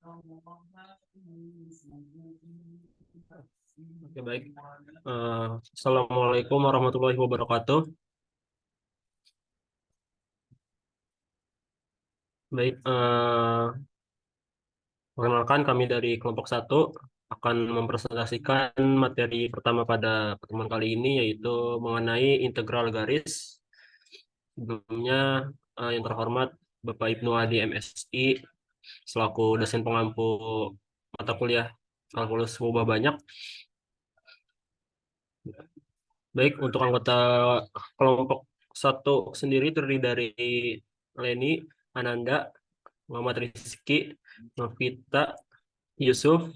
Oke, baik. Assalamualaikum warahmatullahi wabarakatuh. Baik, perkenalkan kami dari kelompok satu akan mempresentasikan materi pertama pada pertemuan kali ini, yaitu mengenai integral garis. Sebelumnya, yang terhormat Bapak Ibnu Adi MSI selaku dosen pengampu mata kuliah kalkulus mubah banyak. Baik, untuk anggota kelompok satu sendiri terdiri dari Leni, Ananda, Muhammad Rizky, Novita, Yusuf,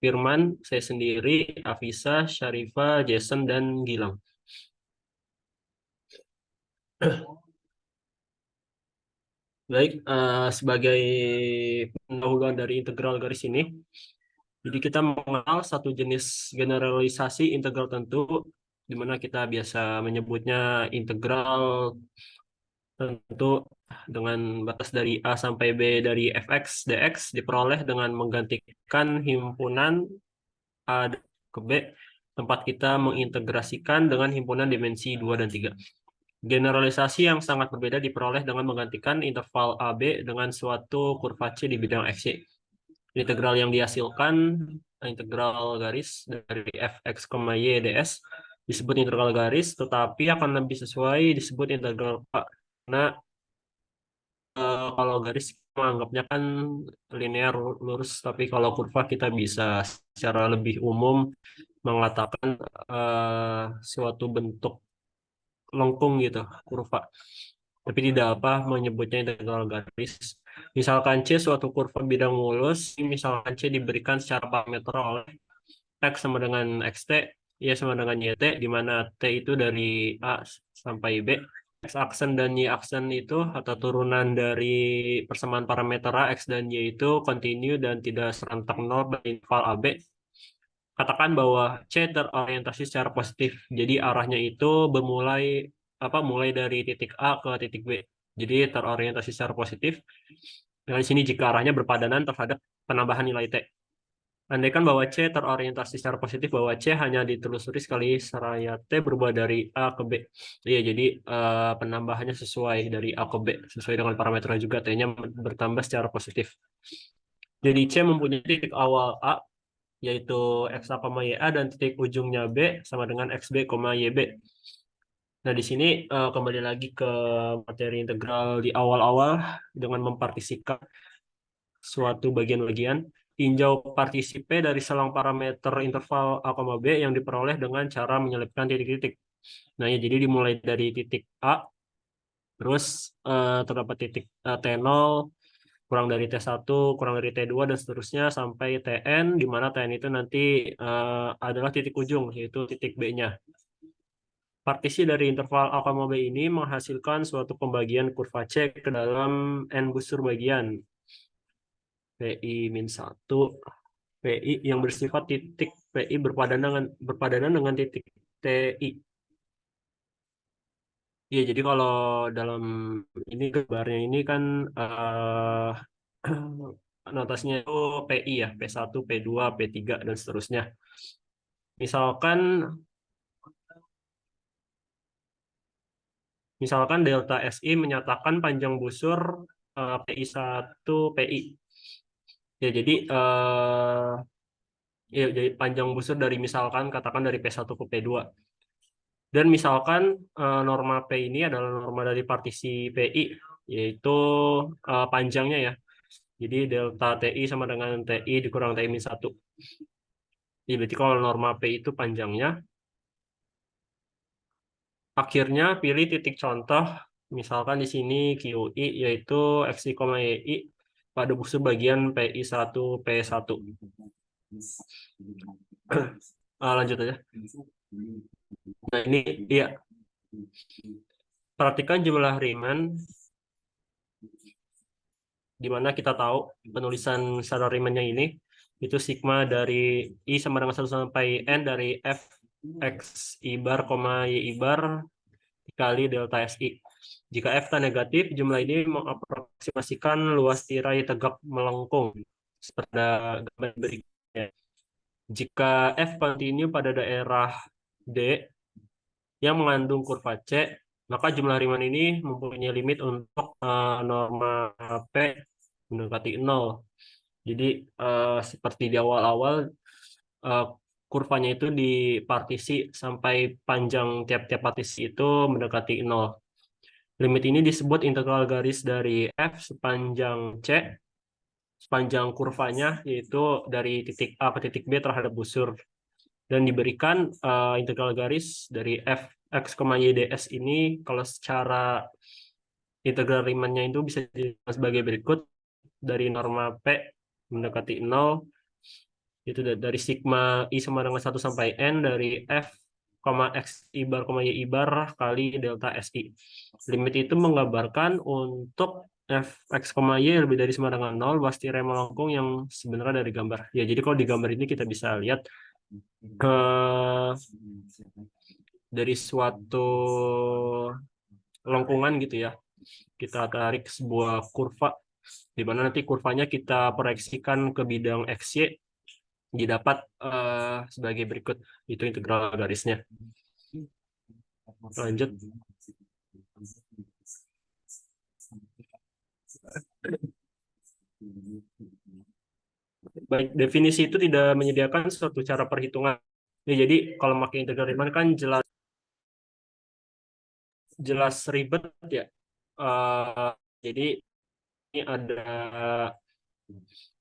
Firman, saya sendiri, Afisa, Syarifa, Jason, dan Gilang. Baik, sebagai pendahuluan dari integral garis ini, jadi kita mengenal satu jenis generalisasi integral tentu, di mana kita biasa menyebutnya integral tentu dengan batas dari A sampai B dari fx dx diperoleh dengan menggantikan himpunan A ke B, tempat kita mengintegrasikan dengan himpunan dimensi 2 dan 3. Generalisasi yang sangat berbeda diperoleh dengan menggantikan interval AB dengan suatu kurva C di bidang XY. Integral yang dihasilkan, integral garis dari fx, y ds, disebut integral garis, tetapi akan lebih sesuai disebut integral K. Karena kalau garis menganggapnya kan linear lurus, tapi kalau kurva kita bisa secara lebih umum mengatakan suatu bentuk lengkung gitu, kurva. Tapi tidak apa menyebutnya integral garis. Misalkan C suatu kurva bidang mulus, misalkan C diberikan secara parameter oleh X sama dengan XT, Y sama dengan YT, di mana T itu dari A sampai B. X aksen dan Y aksen itu atau turunan dari persamaan parameter A, X dan Y itu kontinu dan tidak serentak nol pada interval AB. Katakan bahwa C terorientasi secara positif. Jadi arahnya itu mulai dari titik A ke titik B. Jadi terorientasi secara positif. Dengan sini jika arahnya berpadanan terhadap penambahan nilai T. Andaikan bahwa C terorientasi secara positif, bahwa C hanya ditelusuri sekali seraya T berubah dari A ke B. Iya, jadi penambahannya sesuai dari A ke B, sesuai dengan parameternya juga, T-nya bertambah secara positif. Jadi C mempunyai titik awal A, yaitu XA, YA, dan titik ujungnya B sama dengan XB, YB. Nah, di sini kembali lagi ke materi integral di awal-awal dengan mempartisikan suatu bagian-bagian. Tinjau partisi P dari selang parameter interval A, B yang diperoleh dengan cara menyelipkan titik-titik. Nah, ya, jadi dimulai dari titik A, terus terdapat titik T0, kurang dari T1, kurang dari T2, dan seterusnya sampai Tn, di mana Tn itu nanti adalah titik ujung, yaitu titik B-nya. Partisi dari interval A, B ini menghasilkan suatu pembagian kurva C ke dalam N busur bagian. PI-1, PI yang bersifat titik PI berpadanan dengan titik TI. Iya, jadi kalau dalam ini gambarnya ini kan notasinya itu PI ya, P1, P2, P3, dan seterusnya. Misalkan misalkan delta SI menyatakan panjang busur PI1 PI. Ya, jadi panjang busur dari misalkan katakan dari P1 ke P2. Dan misalkan norma P ini adalah norma dari partisi PI, yaitu panjangnya ya. Jadi delta TI sama dengan TI dikurang TI min 1. Jadi berarti kalau norma P itu panjangnya, akhirnya pilih titik contoh, misalkan di sini QI, yaitu XI, YI pada busur bagian PI1, P1. Lanjut aja. Nah ini, ya, perhatikan jumlah Riemann, di mana kita tahu penulisan secara Riemann-nya ini itu sigma dari I sama dengan 1 sampai N dari F X I bar, Y I bar dikali delta SI. Jika F tak negatif, jumlah ini mengaproksimasikan luas tirai tegak melengkung. seperti gambar berikutnya. Jika F kontinu pada daerah D yang mengandung kurva C, maka jumlah Riemann ini mempunyai limit untuk norma P mendekati 0. Jadi seperti di awal-awal, eh, kurvanya itu dipartisi sampai panjang tiap-tiap partisi itu mendekati 0. Limit ini disebut integral garis dari F sepanjang C, sepanjang kurvanya yaitu dari titik A ke titik B terhadap busur. Dan diberikan integral garis dari f x, y, ds ini kalau secara integral Riemann-nya itu bisa dilihat sebagai berikut. Dari norma P mendekati 0, itu dari sigma I sama dengan 1 sampai N dari F, X I bar, Y I bar kali delta SI. Limit itu menggambarkan untuk f x, y lebih dari sama dengan 0 pasti Riemann lengkung yang sebenarnya dari gambar. Ya, jadi kalau di gambar ini kita bisa lihat ke dari suatu lengkungan gitu ya. Kita tarik sebuah kurva di mana nanti kurvanya kita proyeksikan ke bidang XY, didapat sebagai berikut. Itu integral garisnya. Lanjut. Baik, definisi itu tidak menyediakan suatu cara perhitungan. Ya, jadi kalau pakai integral Riemann kan jelas jelas ribet ya. Eh, jadi ini ada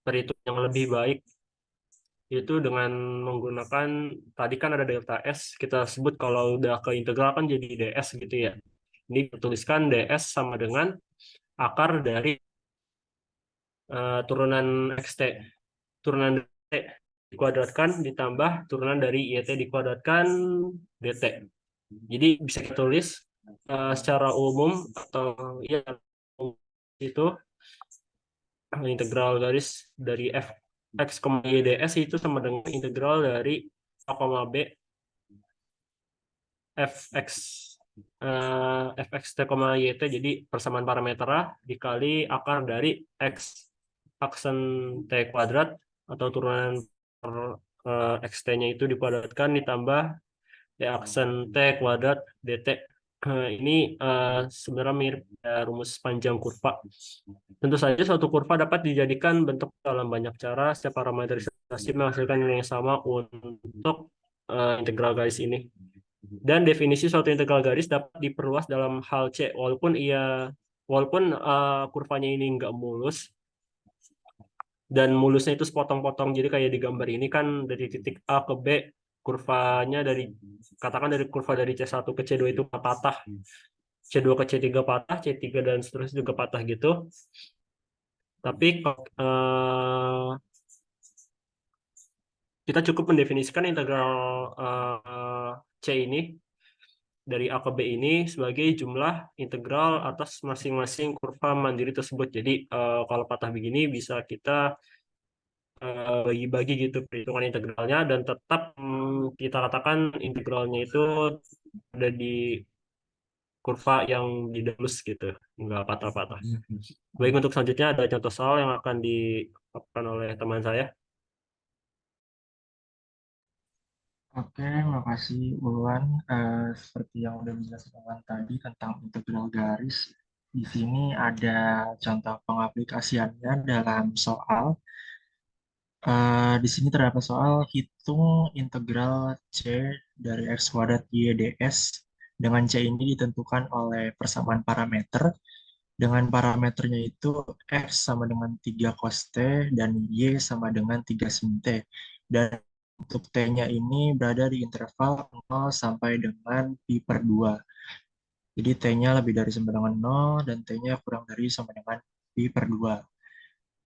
perhitungan yang lebih baik, itu dengan menggunakan tadi kan ada delta S, kita sebut kalau udah ke integral kan jadi ds gitu ya. Ini dituliskan ds sama dengan akar dari turunan xt, turunan dt dikuadratkan ditambah turunan dari yt dikuadratkan dt. Jadi bisa kita tulis secara umum atau ya itu integral garis dari f x, y ds itu sama dengan integral dari a, b fx fx t, yt, jadi persamaan parameter dikali akar dari x aksen t kuadrat atau turunan per xt-nya itu dikuadratkan ditambah d aksen t kuadrat dt. Ini sebenarnya mirip rumus panjang kurva. Tentu saja suatu kurva dapat dijadikan bentuk dalam banyak cara. Setiap parameterisasi menghasilkan nilai yang sama untuk integral garis ini. Dan definisi suatu integral garis dapat diperluas dalam hal C, walaupun kurvanya ini nggak mulus, dan mulusnya itu sepotong-potong, jadi kayak di gambar ini kan dari titik A ke B kurvanya katakan dari kurva dari C1 ke C2 itu patah, C2 ke C3 patah, C3 dan seterusnya juga patah gitu. Tapi kita cukup mendefinisikan integral C ini dari A ke B ini sebagai jumlah integral atas masing-masing kurva mandiri tersebut. Jadi kalau patah begini bisa kita bagi-bagi gitu perhitungan integralnya, dan tetap kita katakan integralnya itu ada di kurva yang didalus gitu, nggak patah-patah. Baik, untuk selanjutnya ada contoh soal yang akan dilakukan oleh teman saya. Oke, makasih Ulwan. Seperti yang udah dijelaskan tadi tentang integral garis, di sini ada contoh pengaplikasiannya dalam soal. Di sini terdapat soal hitung integral C dari x kuadrat y ds. Dengan C ini ditentukan oleh persamaan parameter. Dengan parameternya itu x sama dengan 3 cos T dan y sama dengan 3 sin T. Dan untuk T-nya ini berada di interval 0 sampai dengan pi per 2. Jadi T-nya lebih dari sama dengan 0 dan T-nya kurang dari sama dengan pi per 2.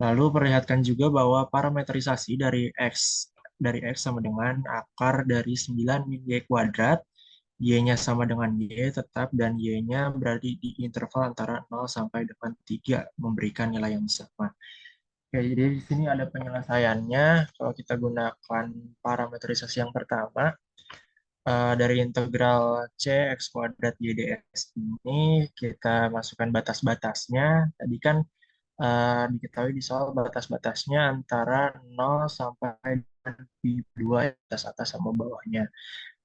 Lalu perlihatkan juga bahwa parameterisasi dari X sama dengan akar dari 9 min Y kuadrat, Y-nya sama dengan Y tetap, dan Y-nya berada di interval antara 0 sampai dengan 3, memberikan nilai yang sama. Oke, jadi di sini ada penyelesaiannya. Kalau kita gunakan parameterisasi yang pertama, dari integral C X kuadrat Y ds ini, kita masukkan batas-batasnya. Tadi kan diketahui di soal batas-batasnya antara 0 sampai dengan pi 2 atas atas sama bawahnya.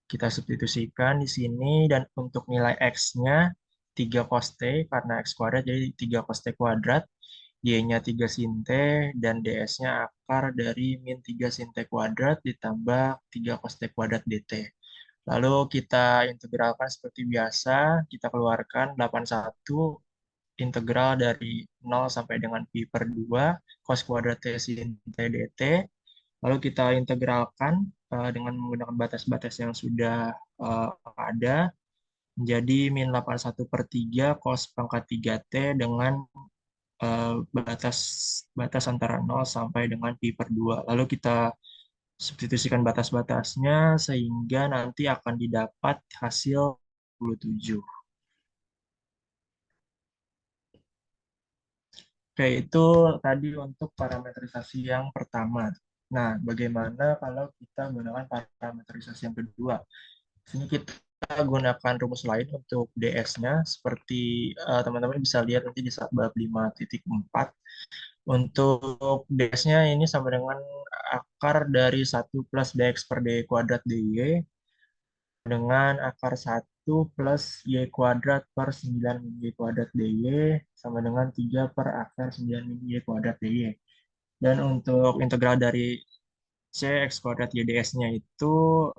Kita substitusikan di sini dan untuk nilai X-nya 3 cos T karena X kuadrat jadi 3 cos T kuadrat, Y-nya 3 sin T, dan ds-nya akar dari min 3 sin T kuadrat ditambah 3 cos T kuadrat dt. Lalu kita integralkan seperti biasa, kita keluarkan 81 integral dari 0 sampai dengan pi per 2 cos kuadrat T sin T dt. Lalu kita integralkan dengan menggunakan batas-batas yang sudah ada menjadi min 81 per 3 cos pangkat 3T dengan batas batas antara 0 sampai dengan pi per 2. Lalu kita substitusikan batas-batasnya sehingga nanti akan didapat hasil 27. Oke, itu tadi untuk parametrisasi yang pertama. Nah, bagaimana kalau kita gunakan parametrisasi yang kedua? Di sini kita gunakan rumus lain untuk ds-nya, seperti teman-teman bisa lihat nanti di saat bab 5.4. Untuk ds-nya ini sama dengan akar dari 1 plus dx per dy kuadrat dy dengan akar 1 plus y kuadrat per 9 min y kuadrat dy sama dengan 3 per akar 9 min y kuadrat dy. Dan untuk integral dari c x kuadrat y ds-nya itu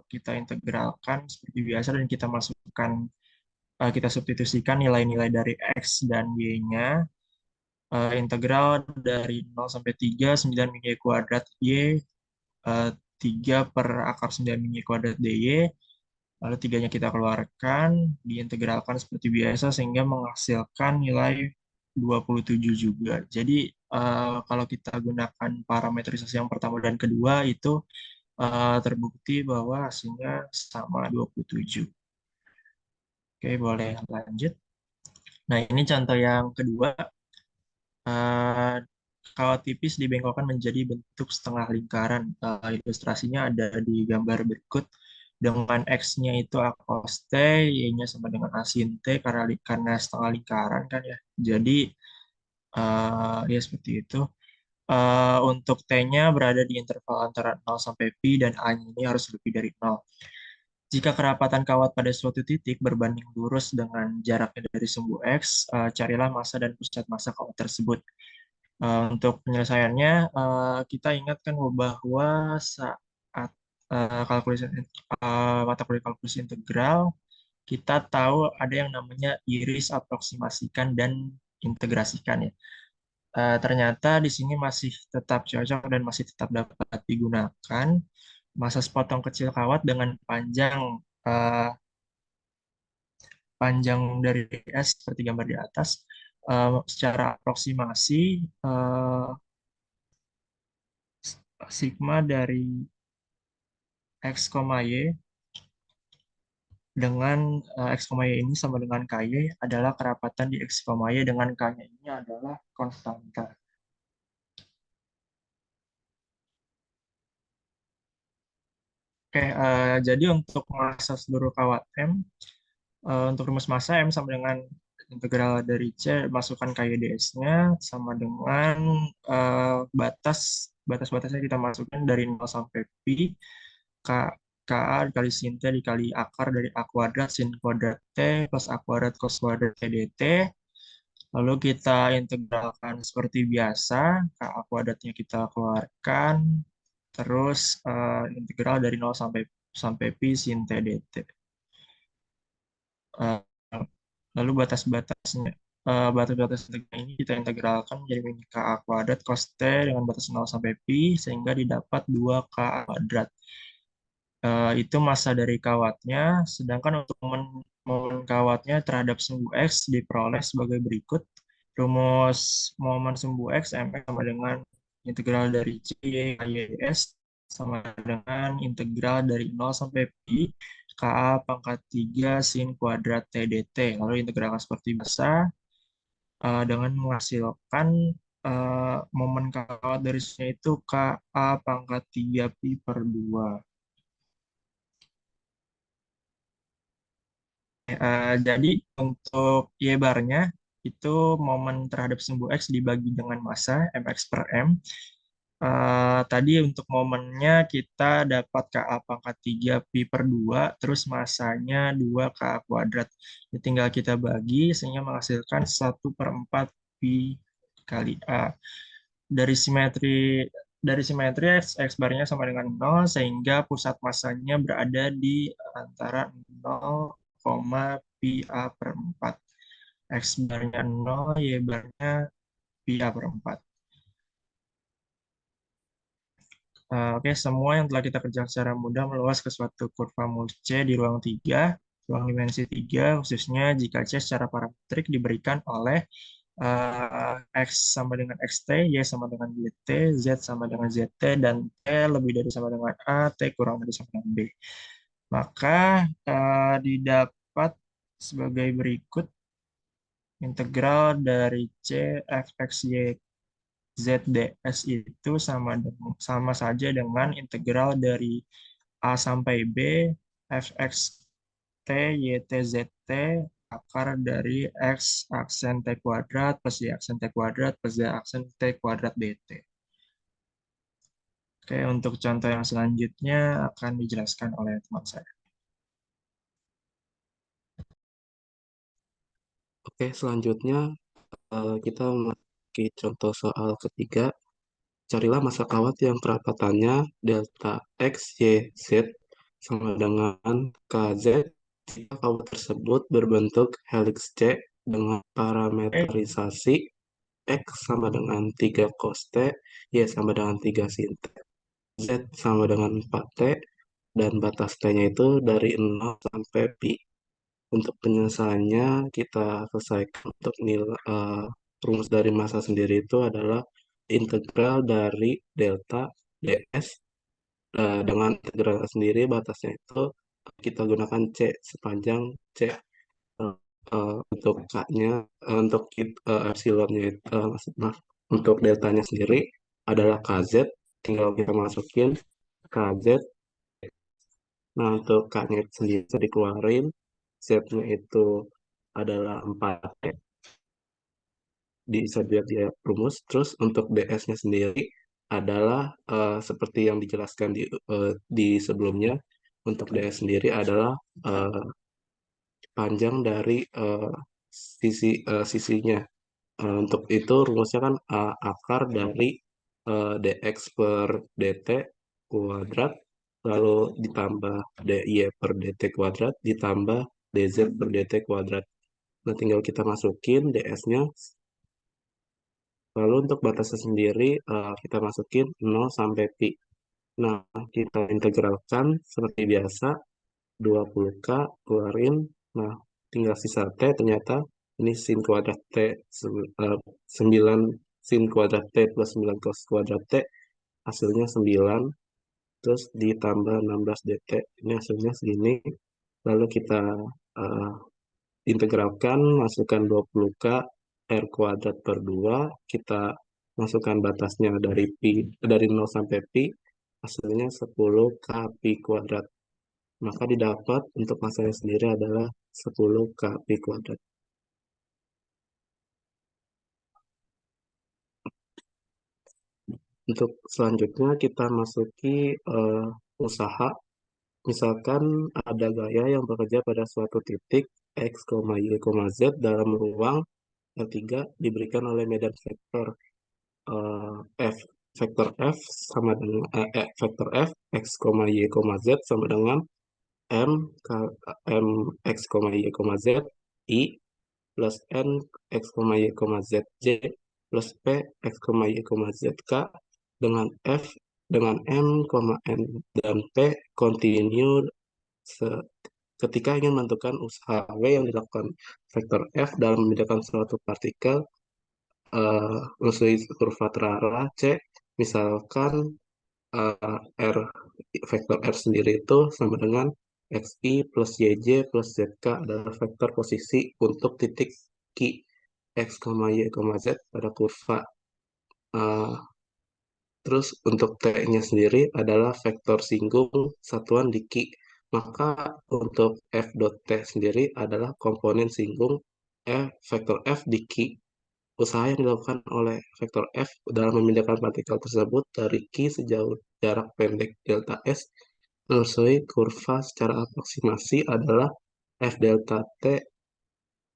kita integralkan seperti biasa dan kita masukkan, kita substitusikan nilai-nilai dari x dan y-nya. Integral dari 0 sampai 3, 9 min y kuadrat y, 3 per akar 9 min y kuadrat dy. Lalu tiganya kita keluarkan, diintegralkan seperti biasa sehingga menghasilkan nilai 27 juga. Jadi kalau kita gunakan parametrisasi yang pertama dan kedua itu terbukti bahwa hasilnya sama 27. Oke, boleh lanjut. Nah, ini contoh yang kedua. Eh, Kawat tipis dibengkokkan menjadi bentuk setengah lingkaran. Ilustrasinya ada di gambar berikut. Dengan X-nya itu A cos T, Y-nya sama dengan A sin T karena setengah lingkaran kan ya. Jadi ya seperti itu. Untuk T-nya berada di interval antara 0 sampai pi dan A-nya ini harus lebih dari 0. Jika kerapatan kawat pada suatu titik berbanding lurus dengan jaraknya dari sumbu X, carilah massa dan pusat massa kawat tersebut. Untuk penyelesaiannya, kita ingatkan bahwa saat mata kuliah kalkulus integral, kita tahu ada yang namanya iris aproksimasikan dan integrasikan ya. Ternyata di sini masih tetap cocok dan masih tetap dapat digunakan. Massa sepotong kecil kawat dengan eh, panjang dari S seperti gambar di atas, secara aproksimasi eh, sigma dari X, Y dengan X, Y ini sama dengan KY adalah kerapatan di X, Y dengan K-nya ini adalah konstanta. Oke, jadi untuk massa seluruh kawat M, untuk rumus massa M sama dengan integral dari C, masukkan KY ds-nya sama dengan batas batas-batasnya kita masukkan dari 0 sampai pi, K, KA dikali sin T dikali akar dari A kuadrat sin kuadrat T plus A kuadrat cos kuadrat T dt. Lalu kita integralkan seperti biasa, KA kuadratnya kita keluarkan, terus integral dari 0 sampai pi sin T dt. Eh, Lalu batas-batas integral ini kita integralkan menjadi min KA kuadrat cos T dengan batas 0 sampai pi sehingga didapat 2 KA kuadrat. Itu massa dari kawatnya, sedangkan untuk momen kawatnya terhadap sumbu X diperoleh sebagai berikut. Rumus momen sumbu X, Mx sama dengan integral dari C, YS, sama dengan integral dari 0 sampai pi, KA pangkat 3 sin kuadrat T dt. Lalu integralkan seperti biasa, dengan menghasilkan momen kawat dari sini itu KA pangkat 3 pi per 2. Jadi untuk Y barnya itu momen terhadap sumbu X dibagi dengan massa, mx per m. Tadi untuk momennya kita dapat KA pangkat 3 pi per 2, terus massanya 2 KA kuadrat. Ini tinggal kita bagi, sehingga menghasilkan 1/4 pi kali A. Dari simetri X barnya sama dengan 0, sehingga pusat massanya berada di antara 0, pi A per 4. X barnya 0, Y barnya pi A per 4. Oke, semua yang telah kita kerjakan secara mudah meluas ke suatu kurva mulus C di ruang 3, ruang dimensi 3, khususnya jika C secara parametrik diberikan oleh X sama dengan XT, Y sama dengan YT, Z sama dengan ZT, dan T lebih dari sama dengan A, T kurang dari sama dengan B. Maka didapat sebagai berikut: integral dari C fx y ZDS itu sama saja dengan integral dari A sampai B fx t yt zt akar dari x aksen t kuadrat plus y aksen t kuadrat plus z aksen t kuadrat dt. Oke, untuk contoh yang selanjutnya akan dijelaskan oleh teman saya. Oke, selanjutnya kita memasuki contoh soal ketiga. Carilah massa kawat yang kerapatannya delta X, Y, Z sama dengan KZ jika kawat tersebut berbentuk helix C dengan Oke, parameterisasi X sama dengan 3 cos T, Y sama dengan 3 sin T, Z sama dengan 4T, dan batas T-nya itu dari 0 sampai pi. Untuk penyelesaiannya, kita selesaikan untuk nilai rumus dari massa sendiri itu adalah integral dari delta ds dengan integral sendiri batasnya itu kita gunakan C sepanjang C untuk K-nya untuk epsilonnya itu maaf, untuk deltanya sendiri adalah KZ, tinggal kita masukin KZ. Nah, untuk K-nya sendiri bisa dikeluarin, Z-nya itu adalah 4 bisa dilihat di rumus. Terus untuk DS-nya sendiri adalah seperti yang dijelaskan di sebelumnya. Untuk DS sendiri adalah eh, panjang dari sisinya. Untuk itu rumusnya kan akar dari dx per dt kuadrat lalu ditambah dy per dt kuadrat ditambah dz per dt kuadrat. Nah, tinggal kita masukin ds-nya. Lalu untuk batasnya sendiri kita masukin 0 sampai pi. Nah, kita integralkan seperti biasa 20K keluarin. Nah, tinggal sisa T ternyata ini sin kuadrat T 9 sin kuadrat T plus 9 cos kuadrat T hasilnya 9. Terus ditambah 16 dt ini hasilnya segini. Lalu kita eh, integralkan, masukkan 20K R kuadrat per 2, kita masukkan batasnya dari pi dari 0 sampai pi, hasilnya 10K pi kuadrat. Maka didapat untuk massanya sendiri adalah 10K pi kuadrat. Untuk selanjutnya kita masuki usaha. Misalkan ada gaya yang bekerja pada suatu titik X, Y, Z dalam ruang L3 diberikan oleh medan vektor F. Vektor F sama dengan vektor F X, Y, Z sama dengan M, M X, Y, Z I plus N X, Y, Z J plus P X, Y, Z K dengan F dengan M, N dan P continue ketika ingin menentukan usaha W yang dilakukan vektor F dalam memindahkan suatu partikel menyusui kurva terarah C, misalkan R vektor R sendiri itu sama dengan XI plus YJ plus ZK adalah vektor posisi untuk titik Q X, Y, Z pada kurva. Eh, Terus untuk T-nya sendiri adalah vektor singgung satuan di Q. Maka untuk F dot T sendiri adalah komponen singgung vektor F di Q. Usaha yang dilakukan oleh vektor F dalam memindahkan partikel tersebut dari Q sejauh jarak pendek delta S menyusui kurva secara aproksimasi adalah F delta T,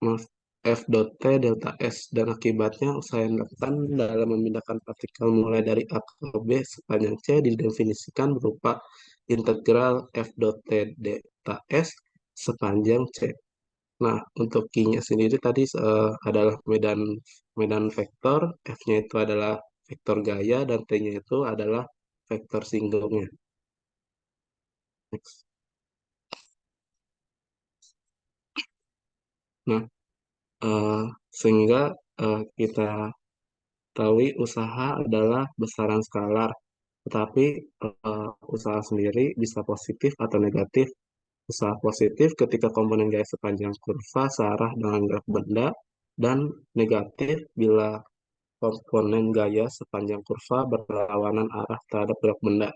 maaf, F dot T delta S, dan akibatnya usaha yang dilakukan dalam memindahkan partikel mulai dari A ke B sepanjang C didefinisikan berupa integral F dot T delta S sepanjang C. Nah, untuk Q-nya sendiri tadi adalah medan medan vektor, F-nya itu adalah vektor gaya, dan T-nya itu adalah vektor singgungnya. Next. Nah, eh, sehingga kita tahu usaha adalah besaran skalar, tetapi usaha sendiri bisa positif atau negatif. Usaha positif ketika komponen gaya sepanjang kurva searah dengan gerak benda, dan negatif bila komponen gaya sepanjang kurva berlawanan arah terhadap gerak benda.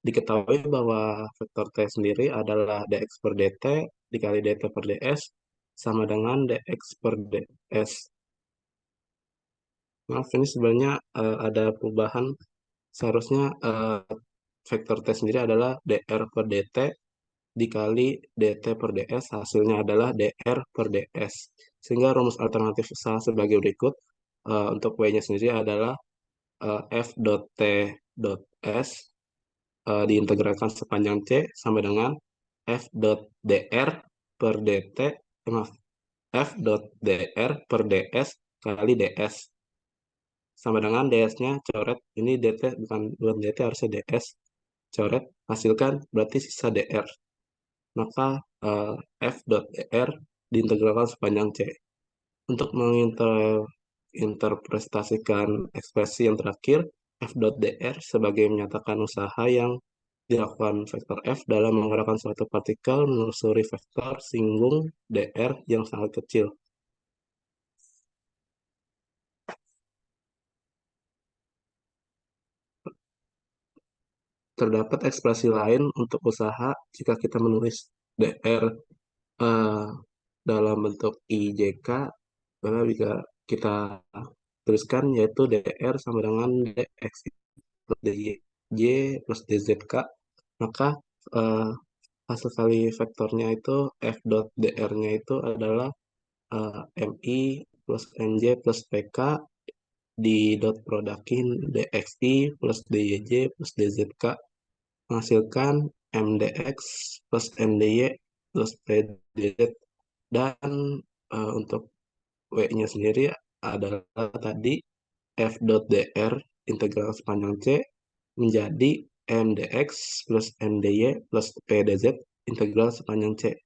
Diketahui bahwa vektor T sendiri adalah dx per dt dikali dt per ds sama dengan dx per ds. Maaf, ini sebenarnya ada perubahan. Seharusnya vektor T sendiri adalah dr per dt dikali dt per ds, hasilnya adalah dr per ds. Sehingga rumus alternatif usaha sebagai berikut. Untuk W-nya sendiri adalah f dot t dot s diintegralkan sepanjang C sama dengan f dot dr per dt, maaf, f dot dr per ds kali ds sama dengan ds-nya coret, ini dt bukan dt, harusnya ds, coret, hasilkan berarti sisa dr, maka eh, f dot dr diintegralkan sepanjang C. Untuk menginterpretasikan ekspresi yang terakhir, f dot dr sebagai menyatakan usaha yang dilakukan vektor F dalam menggerakkan suatu partikel menelusuri vektor singgung dr yang sangat kecil. Terdapat ekspresi lain untuk usaha jika kita menulis dr eh, dalam bentuk IJK, karena jika kita tuliskan yaitu dr sama dengan dx plus dy plus dzk, maka eh, hasil kali vektornya itu f dot dr-nya itu adalah mi plus nj plus pk di dot produkin dxi plus dyj plus dzk menghasilkan mdx plus mdy plus pdz, dan untuk w-nya sendiri adalah tadi f dot dr integral sepanjang c menjadi mdx plus mdy plus pdz integral sepanjang c.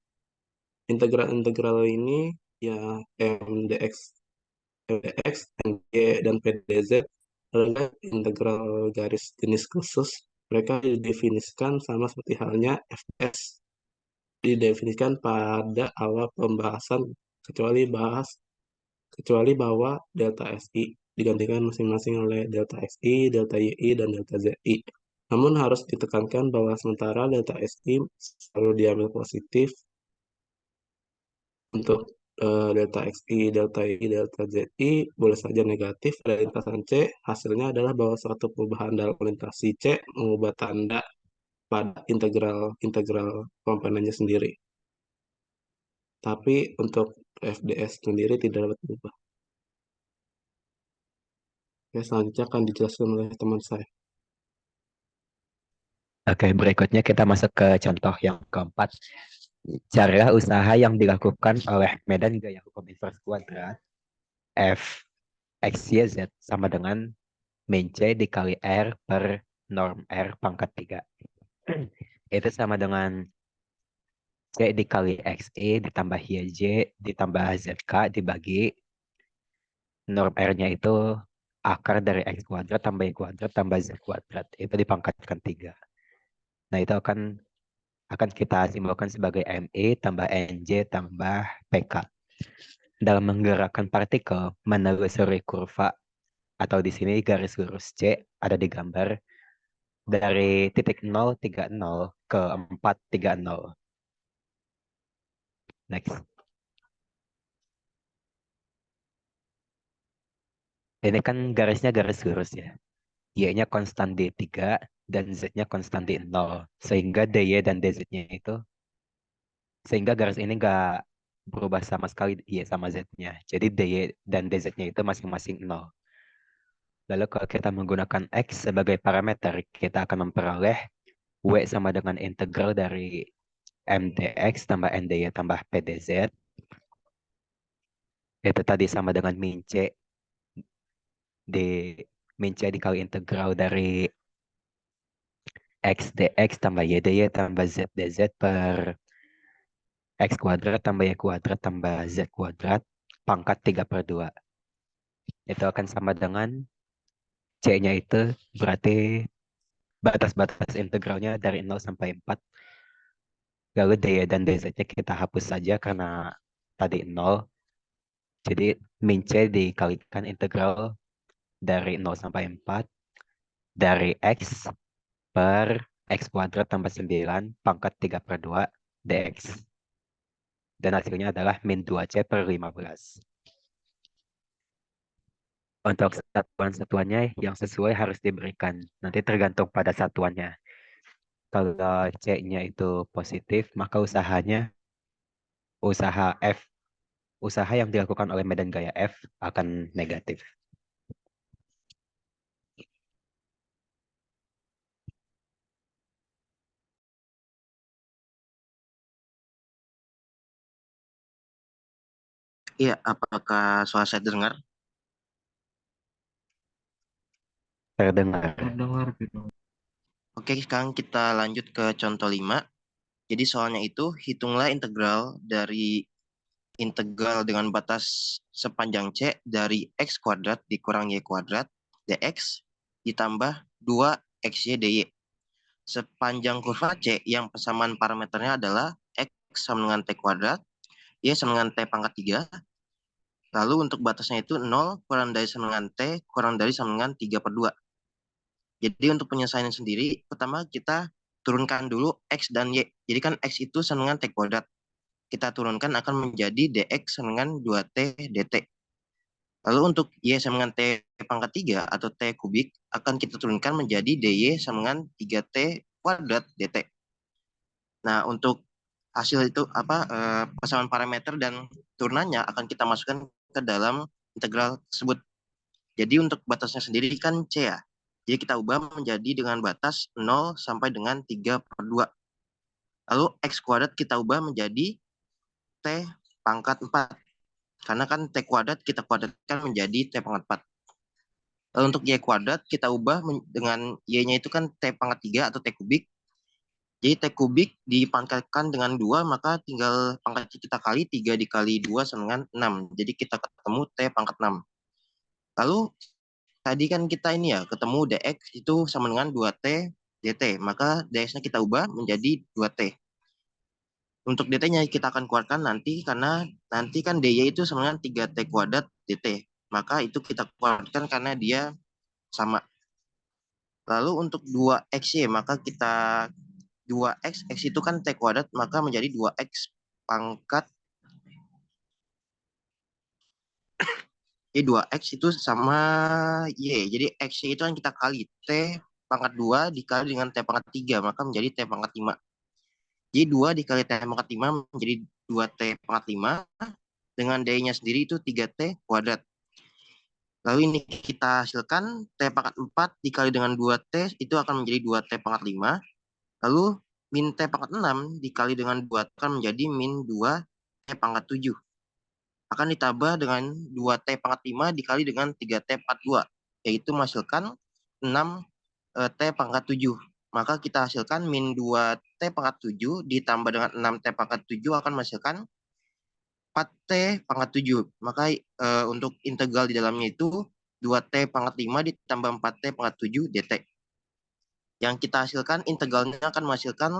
Integral-integral ini ya mdx, mdy, dan pdz adalah integral garis jenis khusus. Mereka didefinisikan sama seperti halnya fs didefinisikan pada awal pembahasan, kecuali bahwa delta SI digantikan masing-masing oleh delta SI, delta YI, dan delta ZI. Namun harus ditekankan bahwa sementara delta SI selalu diambil positif, untuk delta XI, delta Y, delta ZI boleh saja negatif pada lintasan C. Hasilnya adalah bahwa suatu perubahan dalam lintasi C mengubah tanda pada integral komponennya sendiri. Tapi untuk FDS sendiri tidak dapat berubah. Oke, selanjutnya akan dijelaskan oleh teman saya. Oke, berikutnya kita masuk ke contoh yang keempat. Cara usaha yang dilakukan oleh medan gaya hukum inverse kuadrat F X, Y, Z sama dengan min C dikali R per norm R pangkat 3. Itu sama dengan C dikali XI ditambah YJ ditambah ZK dibagi norm R-nya itu akar dari X kuadrat tambah Y kuadrat tambah Z kuadrat. Itu dipangkatkan 3. Nah, itu akan kita simbolkan sebagai MI tambah NJ tambah PK. Dalam menggerakkan partikel menelusuri kurva atau di sini garis lurus C ada di gambar dari titik 030 ke 430. Next. Ini kan garisnya garis lurus ya. Y-nya konstan di 3 dan Z-nya konstan di 0. Sehingga DY dan DZ-nya itu, sehingga garis ini nggak berubah sama sekali Y sama Z-nya. Jadi DY dan DZ-nya itu masing-masing 0. Lalu kalau kita menggunakan X sebagai parameter, kita akan memperoleh W sama dengan integral dari MDX tambah NDY tambah PDZ. Itu tadi sama dengan min C di min C dikali integral dari X dx tambah Y dy tambah Z dz per X kuadrat tambah Y kuadrat tambah Z kuadrat pangkat 3/2. Itu akan sama dengan C-nya itu berarti batas-batas integralnya dari 0 sampai 4. Lalu dy dan dz-nya kita hapus saja karena tadi 0. Jadi min C dikalikan integral dari 0 sampai 4 dari X per X kuadrat tambah 9 pangkat 3/2 dx. Dan hasilnya adalah min 2C per 15. Untuk satuan-satuannya yang sesuai harus diberikan. Nanti tergantung pada satuannya. Kalau C-nya itu positif, maka usaha F, usaha yang dilakukan oleh medan gaya F akan negatif. Iya, apakah suara saya dengar? Terdengar. Terdengar gitu. Oke, sekarang kita lanjut ke contoh 5. Jadi soalnya itu, hitunglah integral dari integral dengan batas sepanjang C dari X kuadrat dikurang Y kuadrat dx ditambah 2XY dy. Sepanjang kurva C yang persamaan parameternya adalah X sama dengan T kuadrat, Y sama dengan T pangkat 3. Lalu untuk batasnya itu 0 kurang dari sama dengan T kurang dari sama dengan 3/2. Jadi untuk penyelesaian sendiri, pertama kita turunkan dulu X dan Y. Jadi kan X itu sama dengan T kuadrat. Kita turunkan akan menjadi dx sama dengan 2T dt. Lalu untuk Y sama dengan T pangkat 3 atau T kubik akan kita turunkan menjadi dy sama dengan 3T kuadrat dt. Nah, untuk hasil itu persamaan parameter dan turunannya akan kita masukkan ke dalam integral tersebut. Jadi untuk batasnya sendiri kan C ya. Jadi kita ubah menjadi dengan batas 0 sampai dengan 3/2. Lalu X kuadrat kita ubah menjadi T pangkat 4. Karena kan T kuadrat kita kuadratkan menjadi T pangkat 4. Lalu untuk Y kuadrat kita ubah dengan Y-nya itu kan T pangkat 3 atau T kubik. Jadi T kubik dipangkatkan dengan 2, maka tinggal pangkat kita kali 3 dikali 2 sama dengan 6. Jadi kita ketemu T pangkat 6. Lalu tadi kan kita ini ya, ketemu dx itu sama dengan 2T dt. Maka dx-nya kita ubah menjadi 2T. Untuk dt-nya kita akan keluarkan nanti, karena nanti kan dy itu sama dengan 3T kuadrat dt. Maka itu kita keluarkan karena dia sama. Lalu untuk 2xy, maka kita 2x, x itu kan T kuadrat, maka menjadi 2x pangkat. Jadi 2x itu sama Y. Jadi x itu kan kita kali T pangkat 2 dikali dengan T pangkat 3, maka menjadi T pangkat 5. Jadi 2 dikali T pangkat 5 menjadi 2T pangkat 5. Dengan D-nya sendiri itu 3T kuadrat. Lalu ini kita hasilkan T pangkat 4 dikali dengan 2T itu akan menjadi 2T pangkat 5. Lalu min T pangkat 6 dikali dengan 2 akan menjadi min 2T pangkat 7. Akan ditambah dengan 2T pangkat 5 dikali dengan 3T pangkat 2. Yaitu menghasilkan 6T pangkat 7. Maka kita hasilkan min 2T pangkat 7 ditambah dengan 6T pangkat 7 akan menghasilkan 4T pangkat 7. Maka untuk integral di dalamnya itu 2T pangkat 5 ditambah 4T pangkat 7 dt. Yang kita hasilkan integralnya akan menghasilkan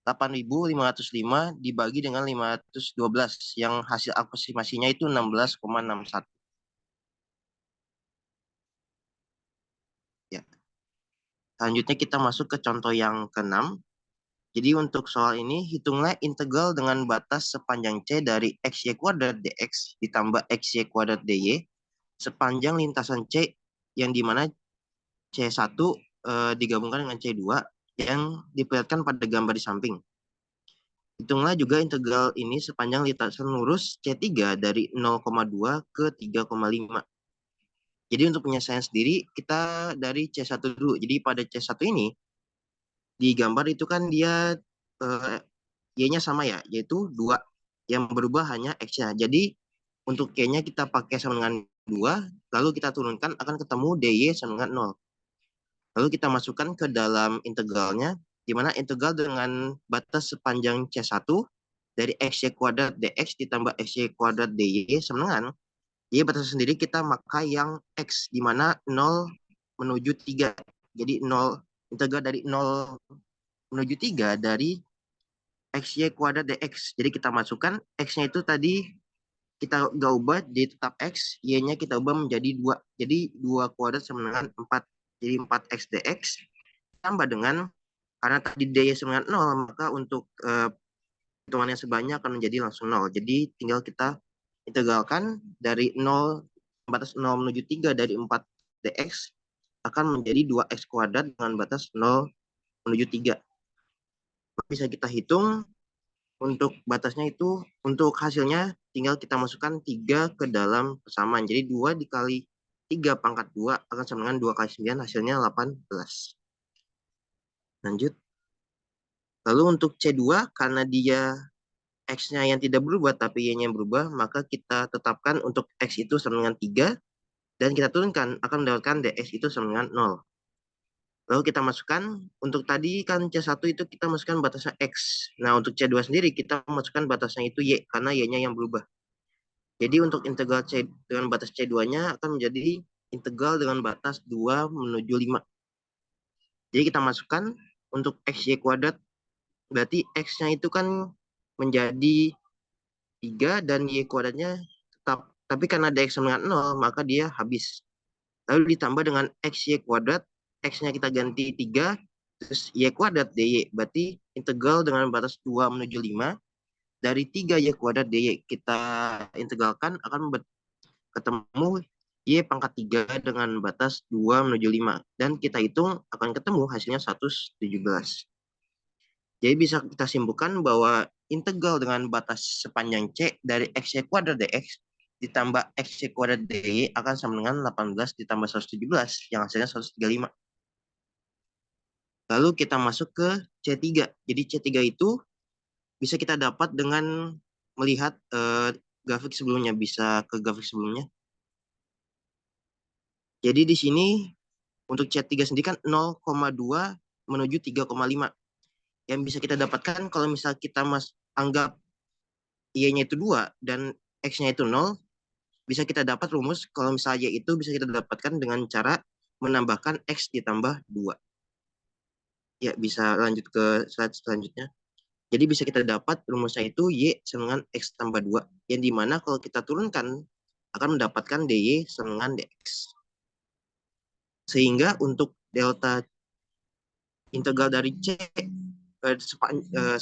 8.505 dibagi dengan 512 yang hasil aproksimasinya itu 16,61. Ya. Selanjutnya kita masuk ke contoh yang ke-6. Jadi untuk soal ini hitunglah integral dengan batas sepanjang C dari XY kuadrat dx ditambah XY kuadrat dy sepanjang lintasan C yang dimana C1 digabungkan dengan C2 yang diperlihatkan pada gambar di samping. Hitunglah juga integral ini sepanjang lintasan lurus C3 dari 0,2 ke 3,5. Jadi untuk penyelesaian sendiri kita dari C1 dulu. Jadi pada C1 ini di gambar itu kan dia Y-nya sama ya, yaitu 2. Yang berubah hanya X-nya. Jadi untuk Y-nya kita pakai sama dengan 2, lalu kita turunkan akan ketemu DY sama dengan 0. Lalu kita masukkan ke dalam integralnya, di mana integral dengan batas sepanjang C1 dari XY kuadrat DX ditambah XY kuadrat DY sama dengan Y batas sendiri kita pakai yang X, di mana 0 menuju 3. Jadi 0, integral dari 0 menuju 3 dari XY kuadrat DX. Jadi kita masukkan X-nya itu tadi kita gak ubah jadi tetap X, Y-nya kita ubah menjadi 2. Jadi 2 kuadrat sama dengan 4. Jadi 4X DX tambah dengan, karena tadi D-nya sama dengan 0, maka untuk hitungannya sebanyak akan menjadi langsung 0. Jadi tinggal kita integralkan dari 0, batas 0 menuju 3 dari 4 dx akan menjadi 2x kuadrat dengan batas 0 menuju 3. Bisa kita hitung untuk batasnya itu, untuk hasilnya tinggal kita masukkan 3 ke dalam persamaan. Jadi 2 dikali 3 pangkat 2 akan sama dengan 2 kali 9, hasilnya 18. Lanjut. Lalu untuk C2, karena dia X-nya yang tidak berubah tapi Y-nya yang berubah, maka kita tetapkan untuk X itu sama dengan 3, dan kita turunkan akan mendapatkan DX itu sama dengan 0. Lalu kita masukkan, untuk tadi kan C1 itu kita masukkan batasnya X. Nah, untuk C2 sendiri kita masukkan batasnya itu Y, karena Y-nya yang berubah. Jadi untuk integral C dengan batas C2-nya akan menjadi integral dengan batas 2 menuju 5. Jadi kita masukkan untuk XY kuadrat, berarti X-nya itu kan menjadi 3 dan Y kuadratnya tetap. Tapi karena DX sama dengan 0, maka dia habis. Lalu ditambah dengan XY kuadrat, X-nya kita ganti 3, terus Y kuadrat DY. Berarti integral dengan batas 2 menuju 5, dari 3 Y kuadrat DY kita integralkan akan ketemu Y pangkat 3 dengan batas 2 menuju 5. Dan kita hitung akan ketemu hasilnya 117. Jadi bisa kita simpulkan bahwa integral dengan batas sepanjang C dari XY kuadrat DX ditambah XY kuadrat DY akan sama dengan 18 ditambah 117, yang hasilnya 135. Lalu kita masuk ke C3. Jadi C3 itu bisa kita dapat dengan melihat grafik sebelumnya. Bisa ke grafik sebelumnya. Jadi di sini untuk C3 sendiri kan 0,2 menuju 3,5. Yang bisa kita dapatkan kalau misal kita anggap Y-nya itu 2 dan X-nya itu 0, bisa kita dapat rumus kalau misalnya Y itu bisa kita dapatkan dengan cara menambahkan X ditambah 2. Ya, bisa lanjut ke slide selanjutnya. Jadi bisa kita dapat rumusnya itu Y sama dengan X tambah 2. Yang dimana kalau kita turunkan akan mendapatkan DY sama dengan DX. Sehingga untuk delta integral dari C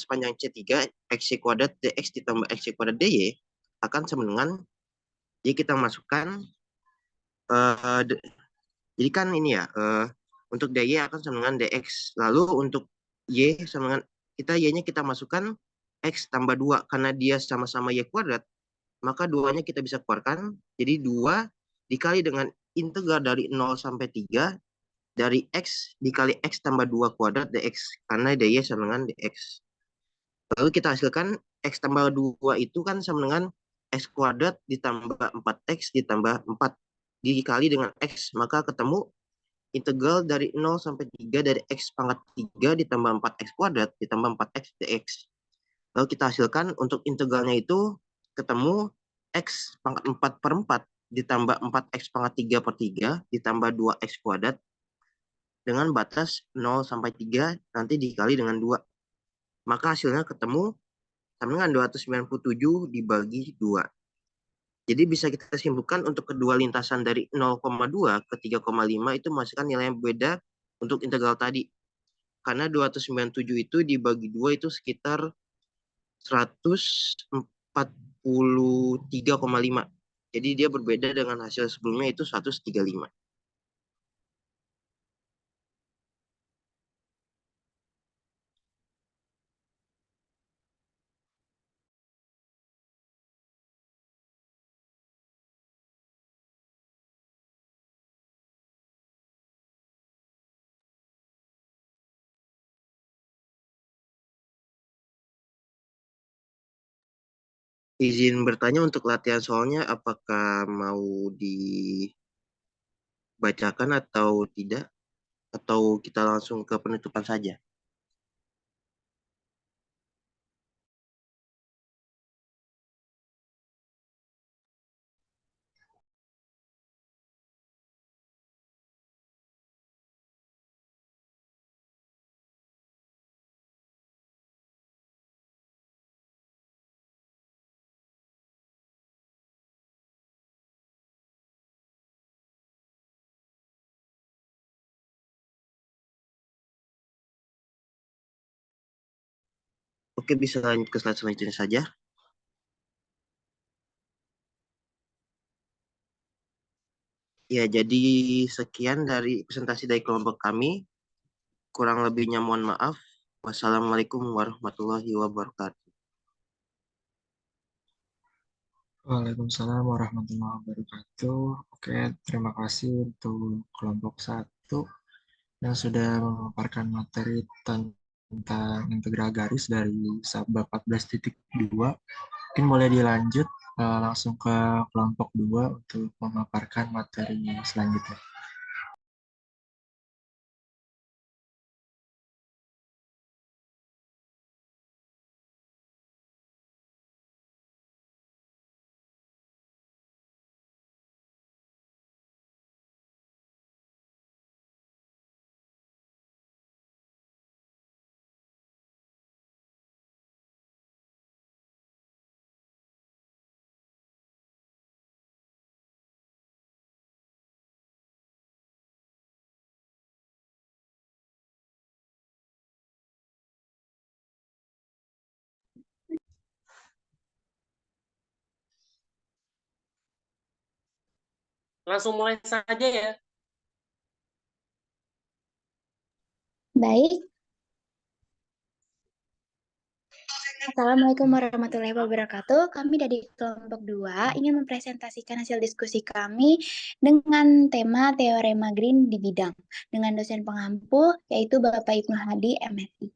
sepanjang C3 XY kuadrat DX ditambah XY kuadrat DY akan sama dengan, jadi kita masukkan jadi kan ini ya, untuk DY akan sama dengan DX. Lalu untuk Y sama dengan, Y-nya kita masukkan X tambah 2. Karena dia sama-sama Y kuadrat, maka 2-nya kita bisa keluarkan. Jadi 2 dikali dengan integral dari 0 sampai 3 dari X dikali X tambah 2 kuadrat DX. Karena DY sama dengan DX. Lalu kita hasilkan X tambah 2 itu kan sama dengan X kuadrat ditambah 4X ditambah 4 dikali dengan X. Maka ketemu integral dari 0 sampai 3 dari X pangkat 3 ditambah 4X kuadrat ditambah 4X dx. Lalu kita hasilkan untuk integralnya itu ketemu X pangkat 4 per 4 ditambah 4X pangkat 3 per 3 ditambah 2X kuadrat dengan batas 0 sampai 3 nanti dikali dengan 2. Maka hasilnya ketemu sama dengan 297 dibagi 2. Jadi bisa kita simpulkan untuk kedua lintasan dari 0,2 ke 3,5 itu menghasilkan nilai yang beda untuk integral tadi. Karena 297 itu dibagi 2 itu sekitar 143,5. Jadi dia berbeda dengan hasil sebelumnya itu 135. Izin bertanya untuk latihan soalnya apakah mau dibacakan atau tidak? Atau kita langsung ke penutupan saja? Oke, bisa lanjut ke slide selanjutnya saja. Ya, jadi sekian dari presentasi dari kelompok kami. Kurang lebihnya mohon maaf. Wassalamualaikum warahmatullahi wabarakatuh. Waalaikumsalam warahmatullahi wabarakatuh. Oke, terima kasih untuk kelompok satu yang sudah memaparkan materi tentang integral garis dari bab 14.2. Mungkin boleh dilanjut langsung ke kelompok 2 untuk memaparkan materi selanjutnya. Langsung mulai saja ya. Baik. Assalamualaikum warahmatullahi wabarakatuh. Kami dari kelompok 2 ingin mempresentasikan hasil diskusi kami dengan tema teorema Green di bidang dengan dosen pengampu yaitu Bapak Ibnu Hadi, MSI.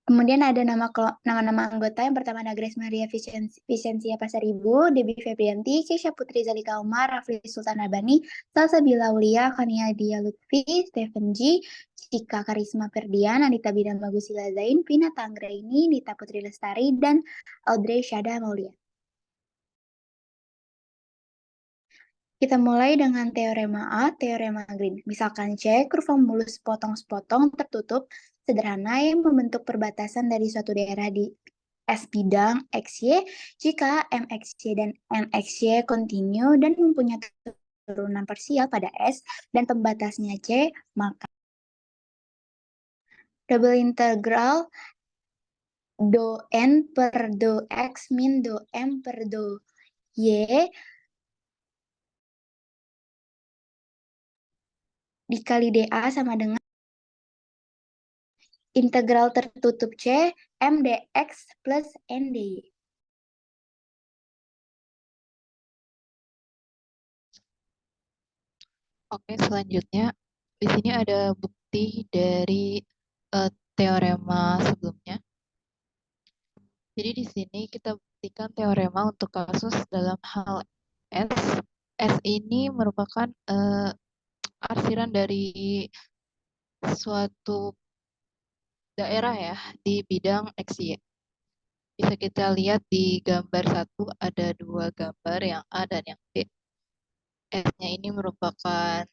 Kemudian ada nama-nama anggota. Yang pertama ada Grace Maria Vicencia Pasaribu, Debbie Febrianti, Kesha Putri Zalika Umar, Rafli Sultan Albani, Salsa Bilaulia, Kania Dia Lutfi, Stephen G, Cika Karisma Ferdian, Anita Bidang Bagusila Zain, Vina Tanggraini, Nita Putri Lestari, dan Audrey Syada Maulia. Kita mulai dengan teorema A, teorema Green. Misalkan C, kurva mulus sepotong-sepotong tertutup sederhana yang membentuk perbatasan dari suatu daerah di S bidang XY jika MXY dan NXY kontinu dan mempunyai turunan parsial pada S dan pembatasnya C, maka double integral do N per do X min do M per do Y dikali dA sama dengan integral tertutup C M dx plus N dy. Oke, selanjutnya di sini ada bukti dari teorema sebelumnya. Jadi di sini kita buktikan teorema untuk kasus dalam hal S. S ini merupakan arsiran dari suatu daerah ya di bidang XY. Bisa kita lihat di gambar 1 ada dua gambar yang A dan yang B. S-nya ini merupakan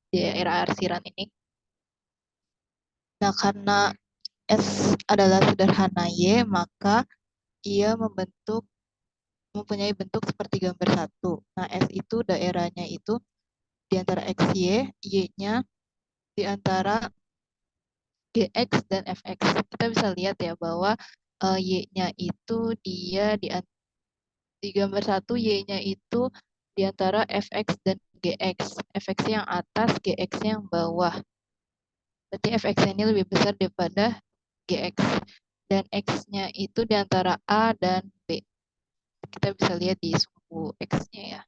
daerah arsiran ini. Nah, karena S adalah sederhana Y, maka ia mempunyai bentuk seperti gambar 1. Nah, S itu daerahnya itu di antara XY, Y-nya di antara GX dan FX. Kita bisa lihat ya bahwa Y-nya itu dia di gambar 1 Y-nya itu di antara FX dan GX. FX yang atas, GX yang bawah. Berarti FX ini lebih besar daripada GX. Dan X-nya itu di antara A dan B. Kita bisa lihat di suku X-nya ya.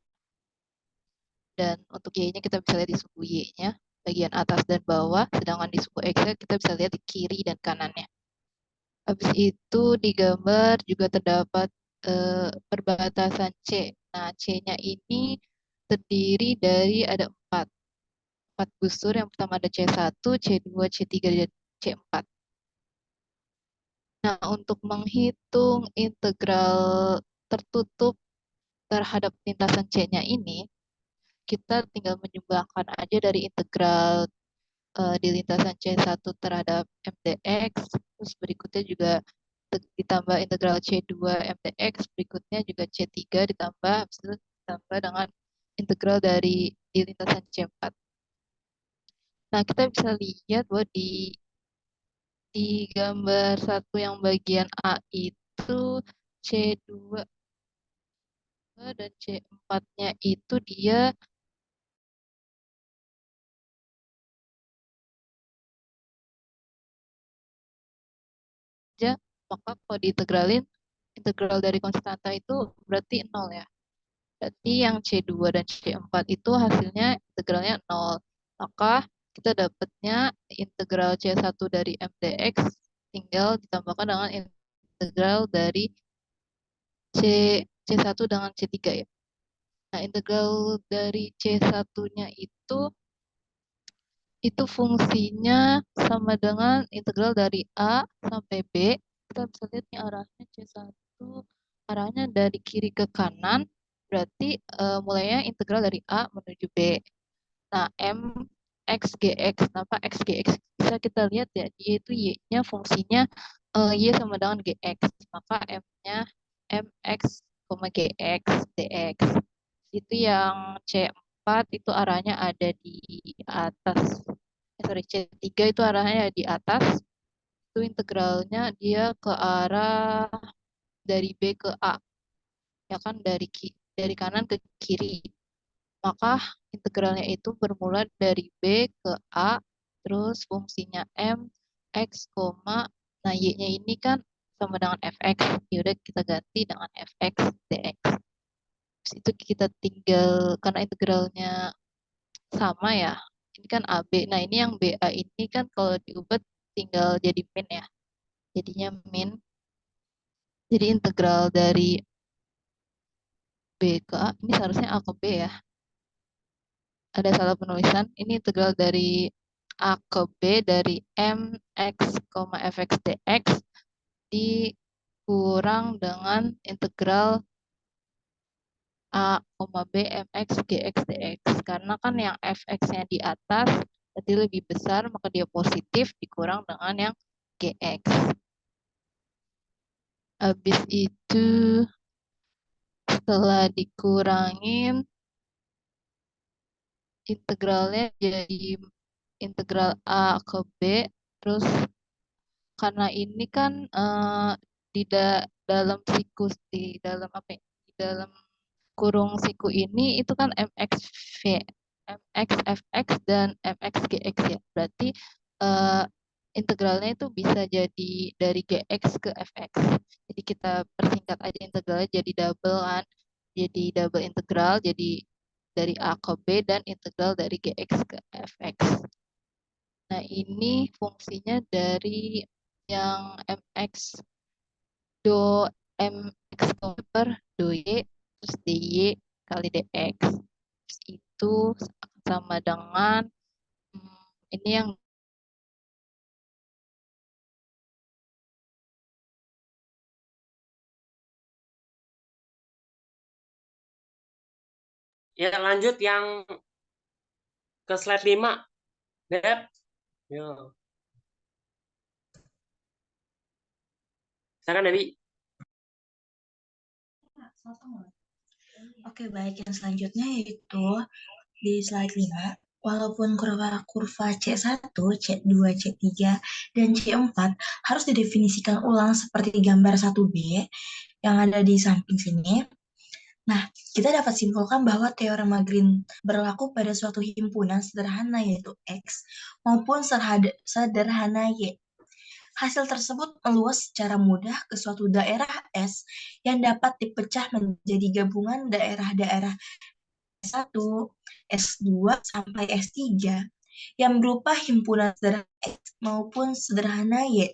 Dan untuk Y-nya kita bisa lihat di suku Y-nya, bagian atas dan bawah. Sedangkan di suku X-nya kita bisa lihat di kiri dan kanannya. Habis itu di gambar juga terdapat perbatasan C. Nah, C-nya ini terdiri dari ada 4 busur. Yang pertama ada C1, C2, C3, dan C4. Nah, untuk menghitung integral tertutup terhadap lintasan C-nya ini, kita tinggal menyumbangkan aja dari integral di lintasan C1 terhadap MDX, terus berikutnya juga ditambah integral C2 MDX, berikutnya juga C3 ditambah, habis itu ditambah dengan integral dari di lintasan C4. Nah, kita bisa lihat bahwa di gambar 1 yang bagian A itu C2 dan C4-nya itu dia aja, maka kalau diintegralin, integral dari konstanta itu berarti 0 ya. Berarti yang C2 dan C4 itu hasilnya integralnya 0. Maka kita dapatnya integral C1 dari MDX tinggal ditambahkan dengan integral dari C1 dengan C3 ya. Nah, integral dari C1-nya itu fungsinya sama dengan integral dari A sampai B. Kita bisa lihat nih arahnya C1, arahnya dari kiri ke kanan, berarti mulainya integral dari A menuju B. Nah, M X GX, kenapa X GX? Bisa kita lihat ya, dia itu Y-nya fungsinya Y sama dengan GX, maka M-nya MX, GX, DX. Itu yang C4 itu arahnya ada di atas. Sorry, C3 itu arahnya di atas. Itu integralnya dia ke arah dari B ke A. Ya kan, dari kanan ke kiri. Maka integralnya itu bermula dari B ke A, terus fungsinya M, X, nah Y-nya ini kan sama dengan Fx. Yaudah kita ganti dengan Fx dx. Terus itu kita tinggal, karena integralnya sama ya, ini kan AB. Nah, ini yang BA ini kan kalau diubah tinggal jadi min ya. Jadinya min. Jadi integral dari B ke A, ini seharusnya A ke B ya. Ada salah penulisan. Ini integral dari A ke B dari MX, Fx dx dikurang dengan integral A, B, Mx, Gx, dx. Karena kan yang Fx-nya di atas, berarti lebih besar, maka dia positif dikurang dengan yang Gx. Habis itu, setelah dikurangin, integralnya jadi integral A ke B, terus karena ini kan di dalam siku, di dalam apa ya, di dalam kurung siku ini itu kan MXV, MX FX dan MX GX ya. Berarti eh, integralnya itu bisa jadi dari GX ke FX. Jadi kita persingkat aja integralnya jadi double kan. Jadi double integral, jadi dari A ke B dan integral dari GX ke FX. Nah, ini fungsinya dari yang MX do MX per do Y terus DY kali DX. Terus itu sama dengan ini yang Ya, lanjut yang ke slide 5. Dep. Yo. Silakan Dewi. Oke, baik. Yang selanjutnya yaitu di slide 5, walaupun kurva C1, C2, C3, dan C4 harus didefinisikan ulang seperti gambar 1B yang ada di samping sini. Nah, kita dapat simpulkan bahwa teorema Green berlaku pada suatu himpunan sederhana yaitu X maupun sederhana Y. Hasil tersebut meluas secara mudah ke suatu daerah S yang dapat dipecah menjadi gabungan daerah-daerah S1, S2, sampai S3 yang berupa himpunan sederhana X maupun sederhana Y,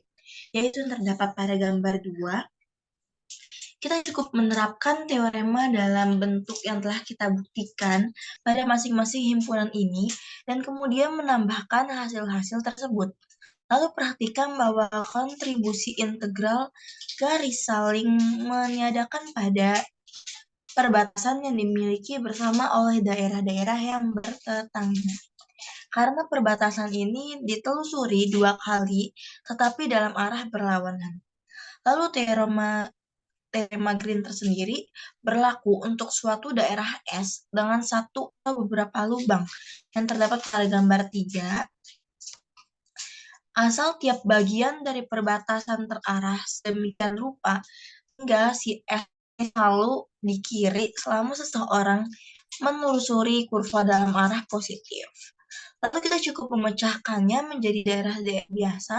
yaitu yang terdapat pada gambar 2. Kita cukup menerapkan teorema dalam bentuk yang telah kita buktikan pada masing-masing himpunan ini dan kemudian menambahkan hasil-hasil tersebut. Lalu perhatikan bahwa kontribusi integral garis saling meniadakan pada perbatasan yang dimiliki bersama oleh daerah-daerah yang bertetangga. Karena perbatasan ini ditelusuri 2 kali, tetapi dalam arah berlawanan. Lalu teorema Green tersendiri berlaku untuk suatu daerah S dengan satu atau beberapa lubang yang terdapat pada gambar 3. Asal tiap bagian dari perbatasan terarah sedemikian rupa hingga si S selalu di kiri selama seseorang menelusuri kurva dalam arah positif. Lalu kita cukup memecahkannya menjadi daerah-daerah biasa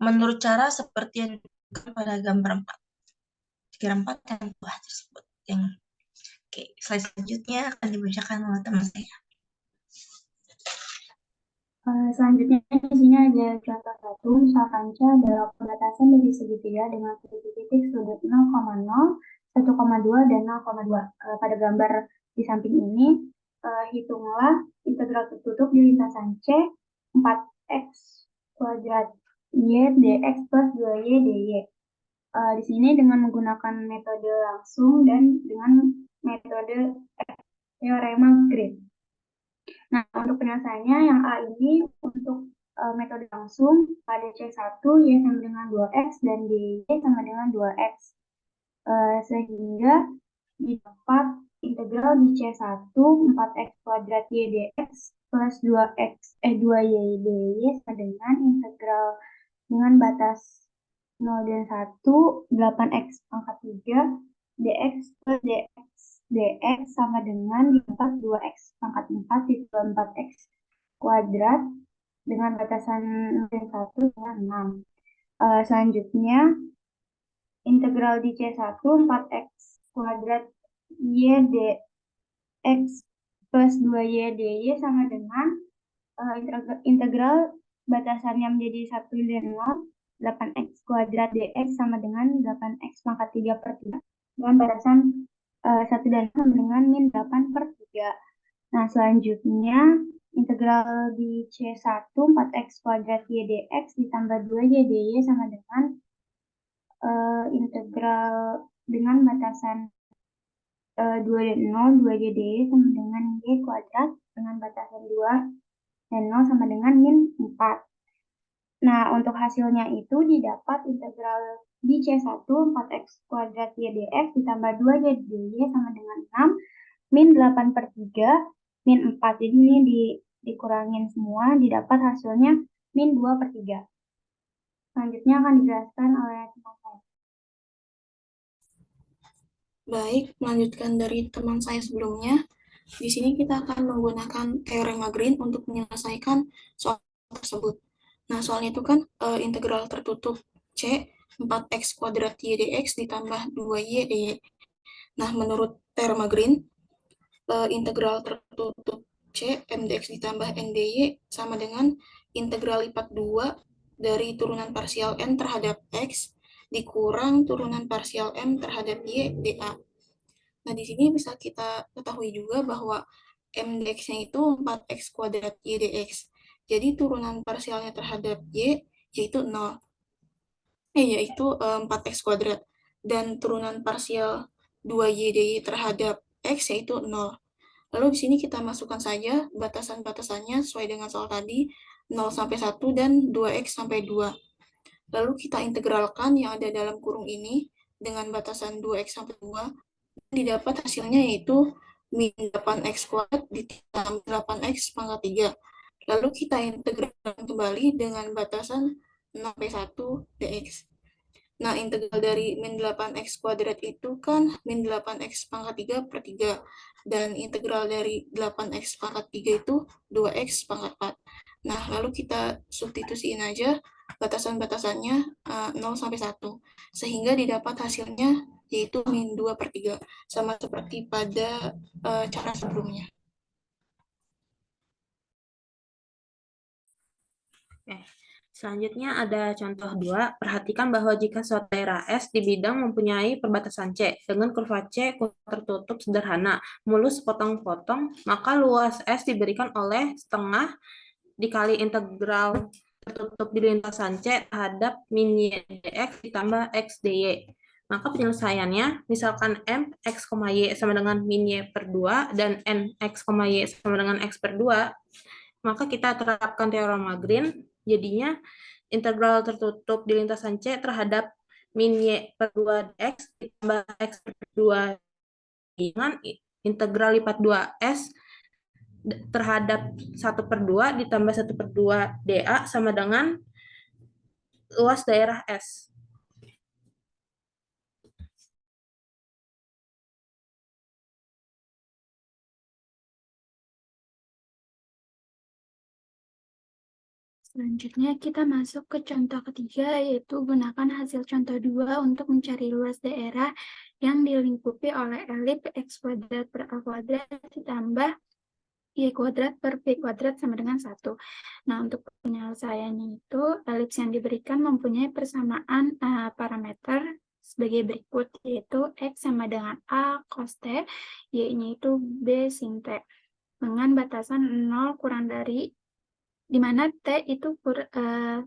menurut cara seperti yang diberikan pada gambar 4. Figura 4 yang bawah tersebut. Oke, slide selanjutnya akan dibacakan oleh teman saya. Selanjutnya di sini ada contoh 1, misalkan C adalah perbatasan dari segitiga dengan titik-titik sudut 0,0, 1,2, dan 0,2. Pada gambar di samping ini, hitunglah integral tertutup di lintasan C 4x kuadrat Y dx plus 2y dy. Di sini dengan menggunakan metode langsung dan dengan metode teorema Green. Nah, untuk penyelesaiannya yang A ini untuk metode langsung pada C1 Y sama dengan 2X dan DY sama dengan 2X. Sehingga didapat integral di C1 4X kuadrat Y dx plus 2Y dy sama dengan integral dengan batas 0 dan 1 8X pangkat 3 dx plus dx sama dengan didapat 2x pangkat 4 ditambah 4x kuadrat dengan batasan 0 dan 1 dengan 6. Selanjutnya integral di C1 4x kuadrat y dx plus 2y dy sama dengan integral batasannya menjadi 1 dan 0 8x kuadrat dx sama dengan 8x pangkat 3 per 3 dengan batasan 1 dan 0 sama dengan min 8 per 3. Nah, selanjutnya integral di C1 4x kuadrat y dx ditambah 2y dy sama dengan integral dengan batasan 2 dan 0, 2y dy sama dengan y kuadrat dengan batasan 2 dan 0 sama dengan min 4. Nah, untuk hasilnya itu didapat integral di C1 4x kuadrat y dx ditambah 2y dy sama dengan 6 min 8 per 3 min 4. Jadi ini dikurangin semua, didapat hasilnya min 2 per 3. Selanjutnya akan dijelaskan oleh teman saya. Baik, melanjutkan dari teman saya sebelumnya. Di sini kita akan menggunakan teorema Green untuk menyelesaikan soal tersebut. Nah, soalnya itu kan integral tertutup C 4x kuadrat y dx ditambah 2y dy. Nah, menurut teorema Green, integral tertutup C m dx ditambah n dy sama dengan integral lipat 2 dari turunan parsial n terhadap x dikurang turunan parsial m terhadap y dA. Nah, di sini bisa kita ketahui juga bahwa m dx-nya itu 4x kuadrat y dx. Jadi turunan parsialnya terhadap y yaitu 0. Yaitu 4x kuadrat. Dan turunan parsial 2y dy terhadap x yaitu 0. Lalu di sini kita masukkan saja batasan-batasannya sesuai dengan soal tadi, 0 sampai 1 dan 2x sampai 2. Lalu kita integralkan yang ada dalam kurung ini dengan batasan 2x sampai 2. Didapat hasilnya yaitu min 8x kuadrat ditambah 8x pangkat 3. Lalu kita integralkan kembali dengan batasan 0 sampai 1 dx. Nah, integral dari min 8x kuadrat itu kan min 8x pangkat 3 per 3. Dan integral dari 8x pangkat 3 itu 2x pangkat 4. Nah, lalu kita substitusiin aja batasan-batasannya 0 sampai 1. Sehingga didapat hasilnya yaitu min 2 per 3. Sama seperti pada cara sebelumnya. Oke. Selanjutnya ada contoh 2. Perhatikan bahwa jika suatu daerah S di bidang mempunyai perbatasan C dengan kurva C tertutup sederhana, mulus potong-potong, maka luas S diberikan oleh setengah dikali integral tertutup di lintasan C terhadap min Y dx ditambah X dy. Maka penyelesaiannya, misalkan M, X, Y sama dengan min Y per 2 dan N, X, Y sama dengan X per 2, maka kita terapkan teorema Green, jadinya integral tertutup di lintasan C terhadap min Y per 2 dx ditambah X per 2 dengan integral lipat 2S terhadap 1 per 2 ditambah 1 per 2 dA sama dengan luas daerah S. Selanjutnya kita masuk ke contoh ketiga, yaitu gunakan hasil contoh 2 untuk mencari luas daerah yang dilingkupi oleh elips X kuadrat per A kuadrat ditambah Y kuadrat per B kuadrat sama dengan 1. Nah, untuk penyelesaiannya itu, elips yang diberikan mempunyai persamaan parameter sebagai berikut, yaitu X sama dengan A cos T, Y-nya itu B sin T, dengan batasan 0 kurang dari, di mana T itu 0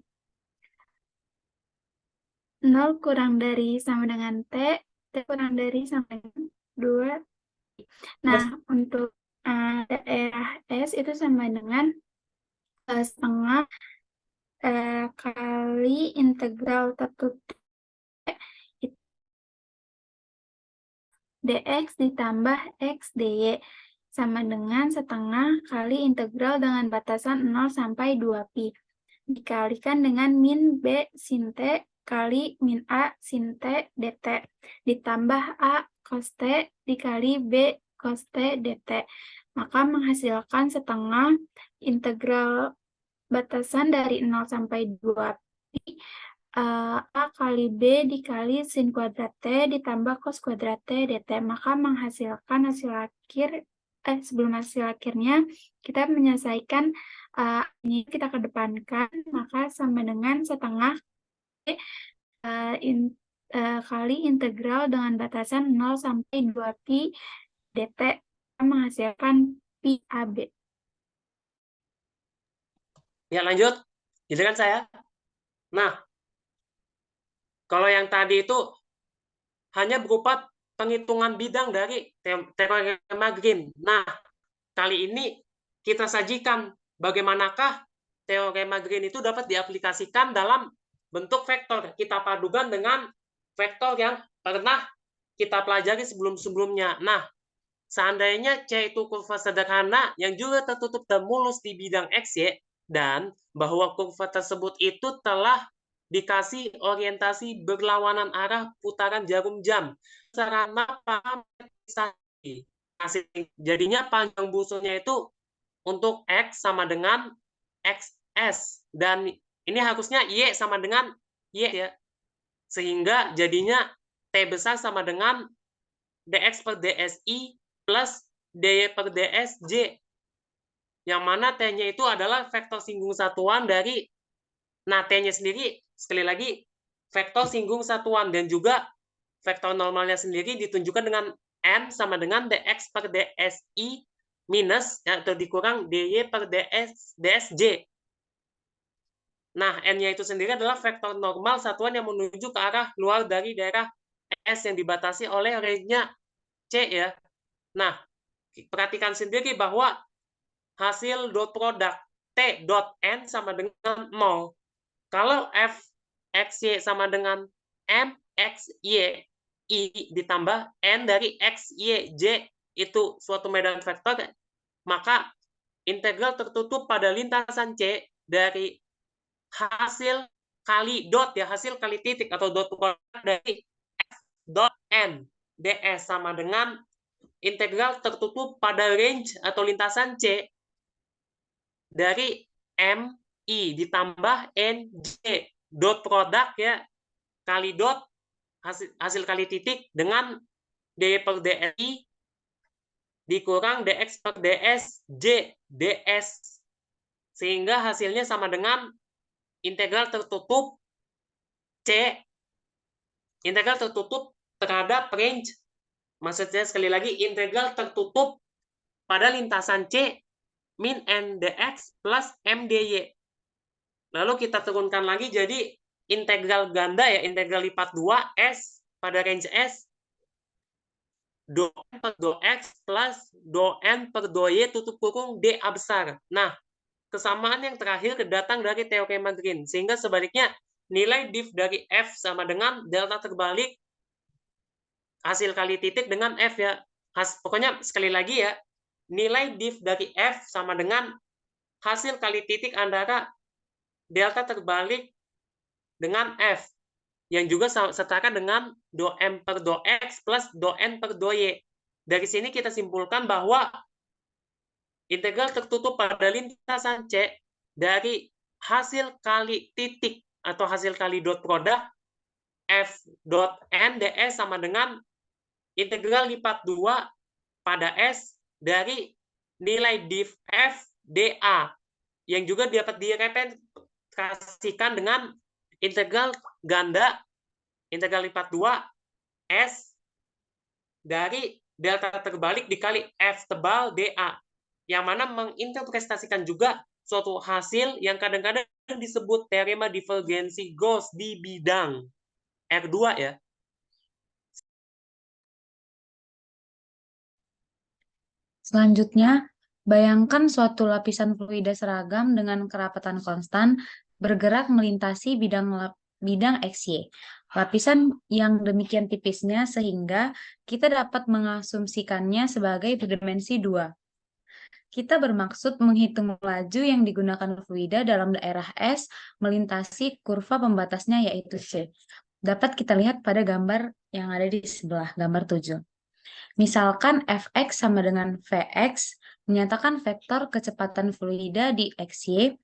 kurang dari sama dengan T, T kurang dari sama dengan 2. Nah, untuk daerah S itu sama dengan setengah kali integral tertutup dx ditambah x dy sama dengan setengah kali integral dengan batasan 0 sampai 2pi dikalikan dengan min B sin T kali min A sin T dt ditambah A cos T dikali B cos T dt. Maka menghasilkan setengah integral batasan dari 0 sampai 2pi A kali B dikali sin kuadrat T ditambah cos kuadrat T dt. Maka menghasilkan hasil akhir, sebelum hasil akhirnya kita menyelesaikan ini kita kedepankan, maka sama dengan setengah kali integral dengan batasan 0 sampai 2pi dt menghasilkan pi AB. Ya, lanjut. Gitu kan saya? Nah, kalau yang tadi itu hanya berupa penghitungan bidang dari teorema Green. Nah, kali ini kita sajikan bagaimanakah teorema Green itu dapat diaplikasikan dalam bentuk vektor. Kita padukan dengan vektor yang pernah kita pelajari sebelum-sebelumnya. Nah, seandainya C itu kurva sederhana yang juga tertutup dan mulus di bidang XY, dan bahwa kurva tersebut itu telah dikasih orientasi berlawanan arah putaran jarum jam. Sarana parametrisasi. Jadinya panjang busurnya itu untuk X sama dengan XS. Dan ini harusnya Y sama dengan Y ya. Sehingga jadinya T besar sama dengan dx per dsi plus dy per dsj. Yang mana T-nya itu adalah vektor singgung satuan dari, nah T-nya sendiri, sekali lagi, vektor singgung satuan, dan juga vektor normalnya sendiri ditunjukkan dengan N sama dengan dx per dsi minus, atau dikurang dy per dsj. Nah, N-nya itu sendiri adalah vektor normal satuan yang menuju ke arah luar dari daerah S yang dibatasi oleh range-nya C ya. Nah, perhatikan sendiri bahwa hasil dot produk T dot N sama dengan 0. Kalau F XY sama dengan M XY I ditambah N dari XY J itu suatu medan vektor, maka integral tertutup pada lintasan C dari hasil kali dot ya, hasil kali titik atau dot produk dari F dot N ds sama dengan integral tertutup pada range atau lintasan C dari M I ditambah N J dot produk ya, kali dot hasil kali titik dengan dy per dri dikurang dx per ds j ds, sehingga hasilnya sama dengan integral tertutup C, integral tertutup terhadap range, maksudnya sekali lagi integral tertutup pada lintasan C min n dx plus m dy. Lalu kita turunkan lagi jadi integral ganda ya, integral lipat 2 S pada range S do n per do x plus do n per do y tutup kurung dA besar. Nah, kesamaan yang terakhir datang dari teorema Green, sehingga sebaliknya nilai div dari F sama dengan delta terbalik hasil kali titik dengan F ya. Pokoknya sekali lagi ya, nilai div dari F sama dengan hasil kali titik antara delta terbalik dengan F, yang juga setara dengan do m per do x plus do n per do y. Dari sini kita simpulkan bahwa integral tertutup pada lintasan C dari hasil kali titik atau hasil kali dot produk F dot N ds sama dengan integral lipat 2 pada S dari nilai div F dA, yang juga dapat direpresentasikan dengan integral ganda integral lipat 2 S dari delta terbalik dikali F tebal dA, yang mana menginterpretasikan juga suatu hasil yang kadang-kadang disebut teorema divergensi Gauss di bidang R2 ya. Selanjutnya, bayangkan suatu lapisan fluida seragam dengan kerapatan konstan bergerak melintasi bidang XY. Lapisan yang demikian tipisnya sehingga kita dapat mengasumsikannya sebagai berdimensi 2. Kita bermaksud menghitung laju yang digunakan fluida dalam daerah S melintasi kurva pembatasnya yaitu C. Dapat kita lihat pada gambar yang ada di sebelah, gambar 7. Misalkan Fx sama dengan Vx, menyatakan vektor kecepatan fluida di XY,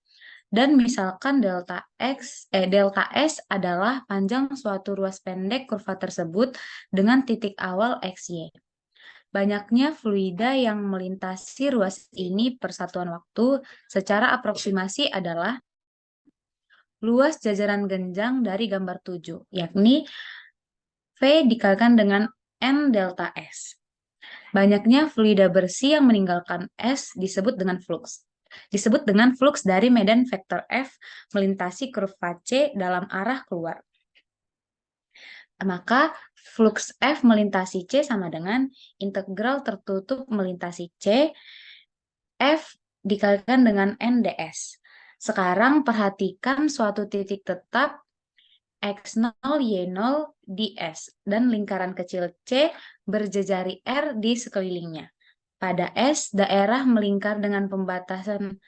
dan misalkan delta S adalah panjang suatu ruas pendek kurva tersebut dengan titik awal XY. Banyaknya fluida yang melintasi ruas ini per satuan waktu secara aproksimasi adalah luas jajaran genjang dari gambar 7, yakni V dikalikan dengan N delta S. Banyaknya fluida bersih yang meninggalkan S disebut dengan fluks. Disebut dengan fluks dari medan vektor F melintasi kurva C dalam arah keluar. Maka fluks F melintasi C sama dengan integral tertutup melintasi C F dikalikan dengan NDS. Sekarang perhatikan suatu titik tetap X0, Y0, ds dan lingkaran kecil C berjejari R di sekelilingnya. Pada S, daerah melingkar dengan pembatasan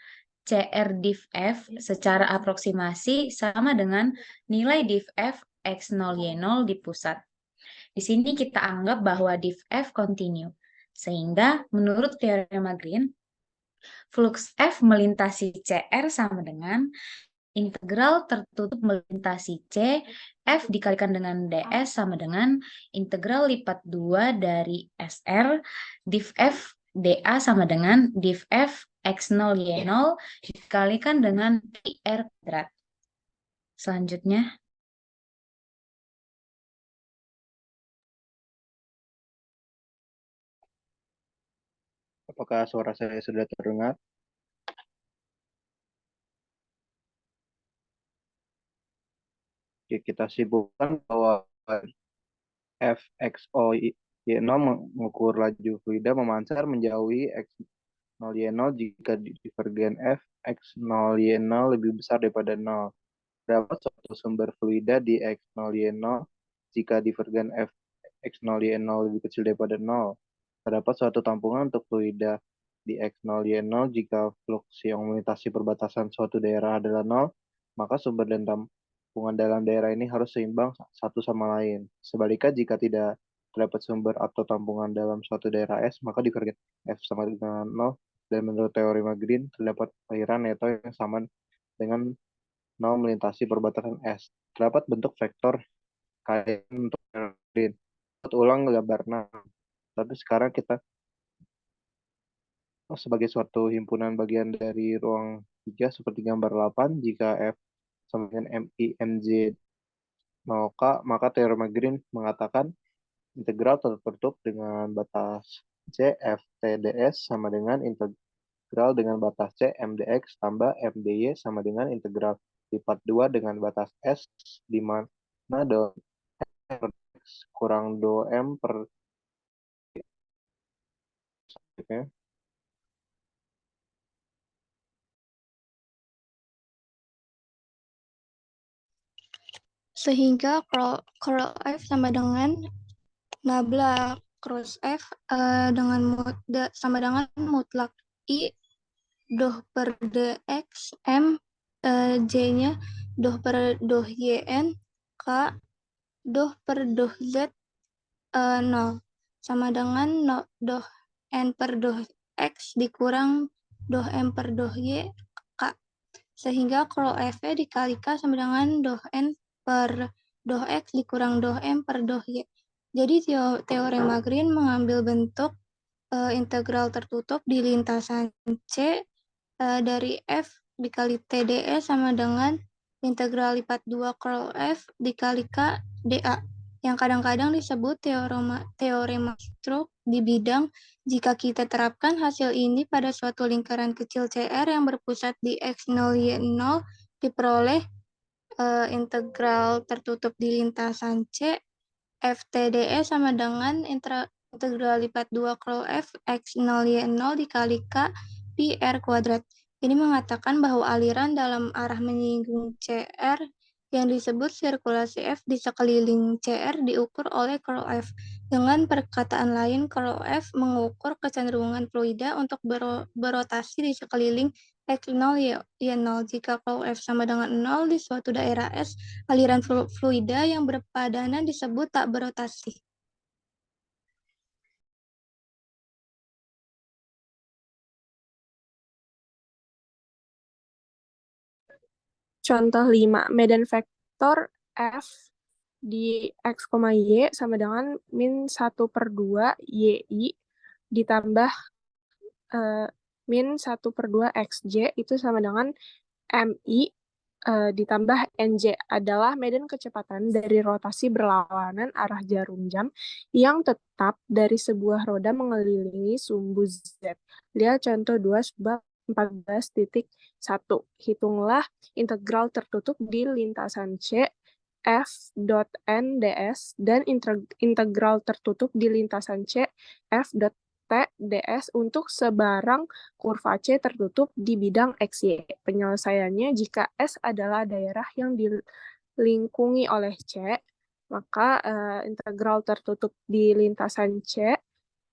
CR div F secara aproksimasi sama dengan nilai div F X0, Y0 di pusat. Di sini kita anggap bahwa div F kontinu. Sehingga menurut teorema Green, flux F melintasi CR sama dengan integral tertutup melintasi C, F dikalikan dengan ds sama dengan integral lipat 2 dari SR, div F dA sama dengan div F X0, Y0 dikalikan dengan PR kuadrat. Selanjutnya. Apakah suara saya sudah terdengar? Oke, kita simpulkan bahwa Fxo Y0 mengukur laju fluida memancar menjauhi X0 Y0 jika divergen F X0 Y0 lebih besar daripada 0. Berapa suatu sumber fluida di X0 Y0 jika divergen F X0 Y0 lebih kecil daripada 0? Terdapat suatu tampungan untuk fluida di X0, Y0 jika flux yang melintasi perbatasan suatu daerah adalah 0, maka sumber dan tampungan dalam daerah ini harus seimbang satu sama lain. Sebaliknya, jika tidak terdapat sumber atau tampungan dalam suatu daerah S, maka divergen F sama dengan 0, dan menurut teorema Green, terdapat aliran neto yang sama dengan 0 melintasi perbatasan S. Terdapat bentuk vektor kain untuk Green. Ulang gambar 6. Tapi sekarang kita sebagai suatu himpunan bagian dari ruang 3 seperti gambar 8, jika F sama dengan MI, MJ, 0K, maka teorema Green mengatakan integral tertutup dengan batas C, F, T, ds sama dengan integral dengan batas C, MDX tambah MDY sama dengan integral lipat 2 dengan batas S, di mana do M X kurang do M per ya. Sehingga curl F sama dengan nabla cross F sama dengan mutlak I doh per dx M J-nya doh per doh YN K doh per doh Z 0 sama dengan doh N per doh X dikurang doh M per doh Y K. Sehingga curl F dikali K sama dengan doh N per doh X dikurang doh M per doh Y. Jadi teorema Green mengambil bentuk integral tertutup di lintasan C dari F dikali TDE sama dengan integral lipat 2 curl F dikali K dA, yang kadang-kadang disebut teorema stroke di bidang. Jika kita terapkan hasil ini pada suatu lingkaran kecil CR yang berpusat di X0, Y0, diperoleh integral tertutup di lintasan C FTDE sama dengan integral lipat 2 curl F X0 Y0 dikali K pi R kuadrat. Ini mengatakan bahwa aliran dalam arah menyinggung CR yang disebut sirkulasi F di sekeliling CR diukur oleh curl F. Dengan perkataan lain, curl F mengukur kecenderungan fluida untuk berotasi di sekeliling X0 Y0. Jika curl F sama dengan 0 di suatu daerah S, aliran fluida yang berpadanan disebut tak berotasi. Contoh 5, medan vektor F di X, Y sama dengan min 1/2 YI ditambah min 1/2 XJ itu sama dengan MI ditambah NJ adalah medan kecepatan dari rotasi berlawanan arah jarum jam yang tetap dari sebuah roda mengelilingi sumbu Z. Lihat contoh 2 sebab 14.1. Hitunglah integral tertutup di lintasan C F dot N ds dan integral tertutup di lintasan C F dot T ds untuk sebarang kurva C tertutup di bidang XY. Penyelesaiannya, jika S adalah daerah yang dilingkungi oleh C, maka integral tertutup di lintasan C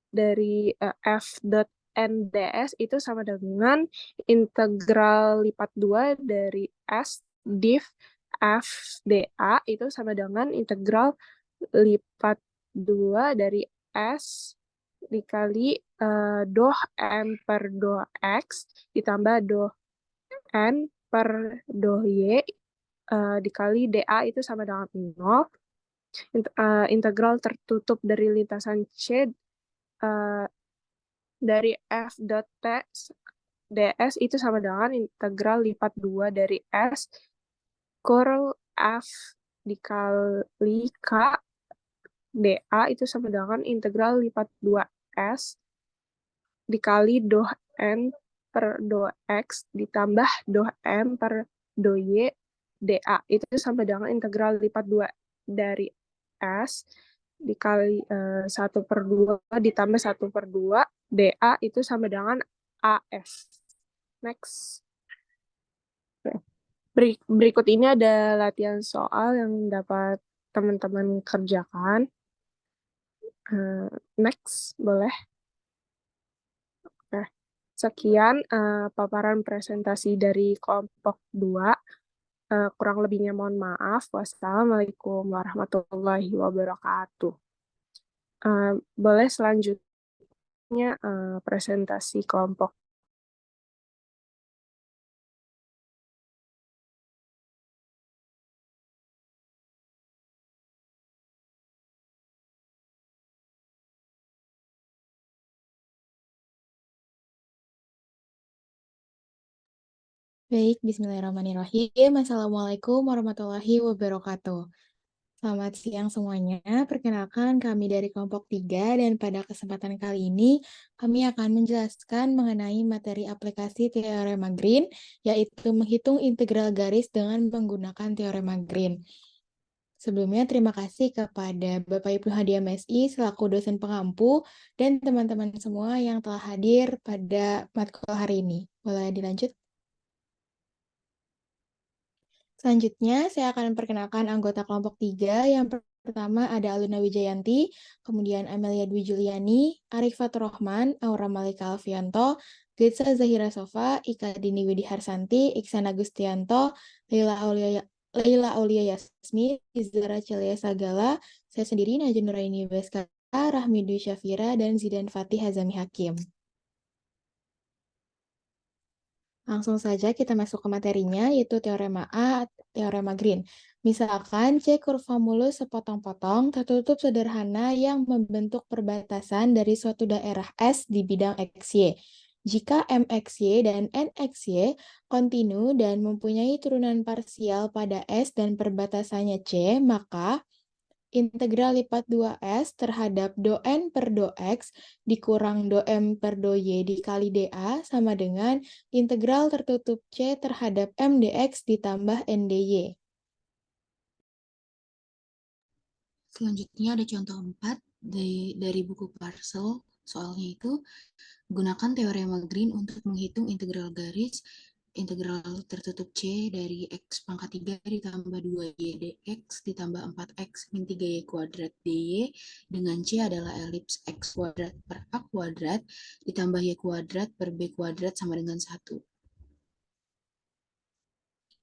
dari F dot NDS itu sama dengan integral lipat 2 dari S div F dA itu sama dengan integral lipat 2 dari S dikali doh M per doh X ditambah doh N per doh Y dikali dA itu sama dengan 0. Integral tertutup dari lintasan C dari F dot T ds itu sama dengan integral lipat 2 dari S curl F dikali K dA itu sama dengan integral lipat 2S dikali doh N per doh X ditambah doh M per doh Y dA itu sama dengan integral lipat 2 dari S dikali 1/2 ditambah 1/2 dA itu sama dengan AS. Next. Berikut ini ada latihan soal yang dapat teman-teman kerjakan. Next, boleh. Sekian paparan presentasi dari kelompok 2. Kurang lebihnya mohon maaf. Wassalamualaikum warahmatullahi wabarakatuh. Boleh selanjutnya presentasi kelompok. Baik, bismillahirrahmanirrahim. Assalamualaikum warahmatullahi wabarakatuh. Selamat siang semuanya. Perkenalkan kami dari kelompok 3 dan pada kesempatan kali ini kami akan menjelaskan mengenai materi aplikasi teorema Green, yaitu menghitung integral garis dengan menggunakan teorema Green. Sebelumnya, terima kasih kepada Bapak Ibnu Hadi MSI selaku dosen pengampu dan teman-teman semua yang telah hadir pada matkul hari ini. Boleh dilanjut? Selanjutnya, saya akan memperkenalkan anggota kelompok 3. Yang pertama ada Aluna Wijayanti, kemudian Amelia Dwi Juliani, Arif Fatur Rahman, Aura Malika Alfianto, Glitza Zahira Sofa, Ika Dini Widi Harsanti, Iksan Agustianto, Leila Aulia Yasmi, Izara Celia Sagala, saya sendiri Najwa Nuraini Baskara, Rahmi Dwi Syafira, dan Zidan Fatih Hazami Hakim. Langsung saja kita masuk ke materinya, yaitu teorema A, teorema Green. Misalkan C kurva mulus sepotong-potong tertutup sederhana yang membentuk perbatasan dari suatu daerah S di bidang XY. Jika MXY dan NXY kontinu dan mempunyai turunan parsial pada S dan perbatasannya C, maka integral lipat 2S terhadap do N per do X dikurang do M per do Y dikali dA sama dengan integral tertutup C terhadap M dx ditambah N dy. Selanjutnya ada contoh 4 dari buku Parsel. Soalnya itu, gunakan teorema Green untuk menghitung integral garis integral tertutup C dari X pangkat 3 ditambah 2Y dx ditambah 4X min 3Y kuadrat dy dengan C adalah elips X kuadrat per A kuadrat ditambah Y kuadrat per B kuadrat sama dengan 1.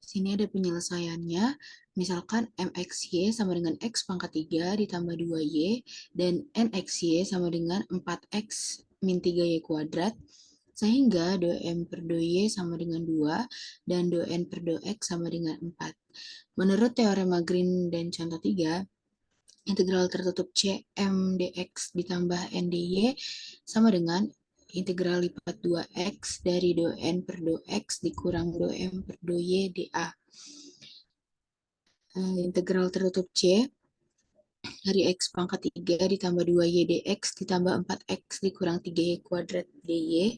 Sini ada penyelesaiannya. Misalkan MXY sama dengan X pangkat 3 ditambah 2Y dan NXY sama dengan 4X min 3Y kuadrat. Sehingga do M per do Y sama dengan 2 dan do N per do X sama dengan 4. Menurut teorema Green dan contoh 3, integral tertutup C M dx ditambah N dy sama dengan integral lipat 2x dari do N per do X dikurang do M per do Y dA. Integral tertutup C dari X pangkat 3 ditambah 2Y dx ditambah 4X dikurang 3Y kuadrat dy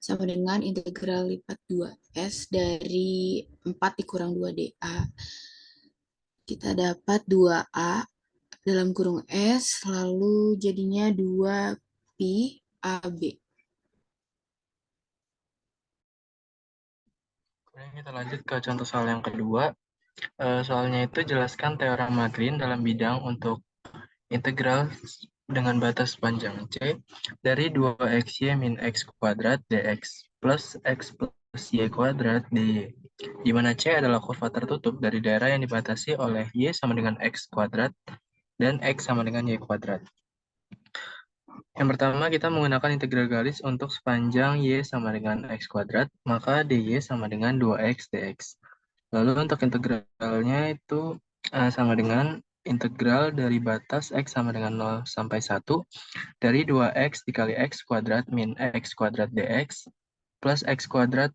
sama dengan integral lipat 2S dari 4 dikurang 2dA. Kita dapat 2A dalam kurung S, lalu jadinya 2pi AB. Kemudian kita lanjut ke contoh soal yang kedua. Soalnya itu jelaskan teorema Green dalam bidang untuk integral dengan batas panjang C dari 2xy min x kuadrat dx plus x plus y kuadrat dy, di mana C adalah kurva tertutup dari daerah yang dibatasi oleh y sama dengan x kuadrat dan x sama dengan y kuadrat. Yang pertama, kita menggunakan integral garis untuk sepanjang y sama dengan x kuadrat, maka dy sama dengan 2x dx. Lalu untuk integralnya itu sama dengan integral dari batas x sama dengan 0 sampai 1 dari 2x dikali x kuadrat min x kuadrat dx plus x kuadrat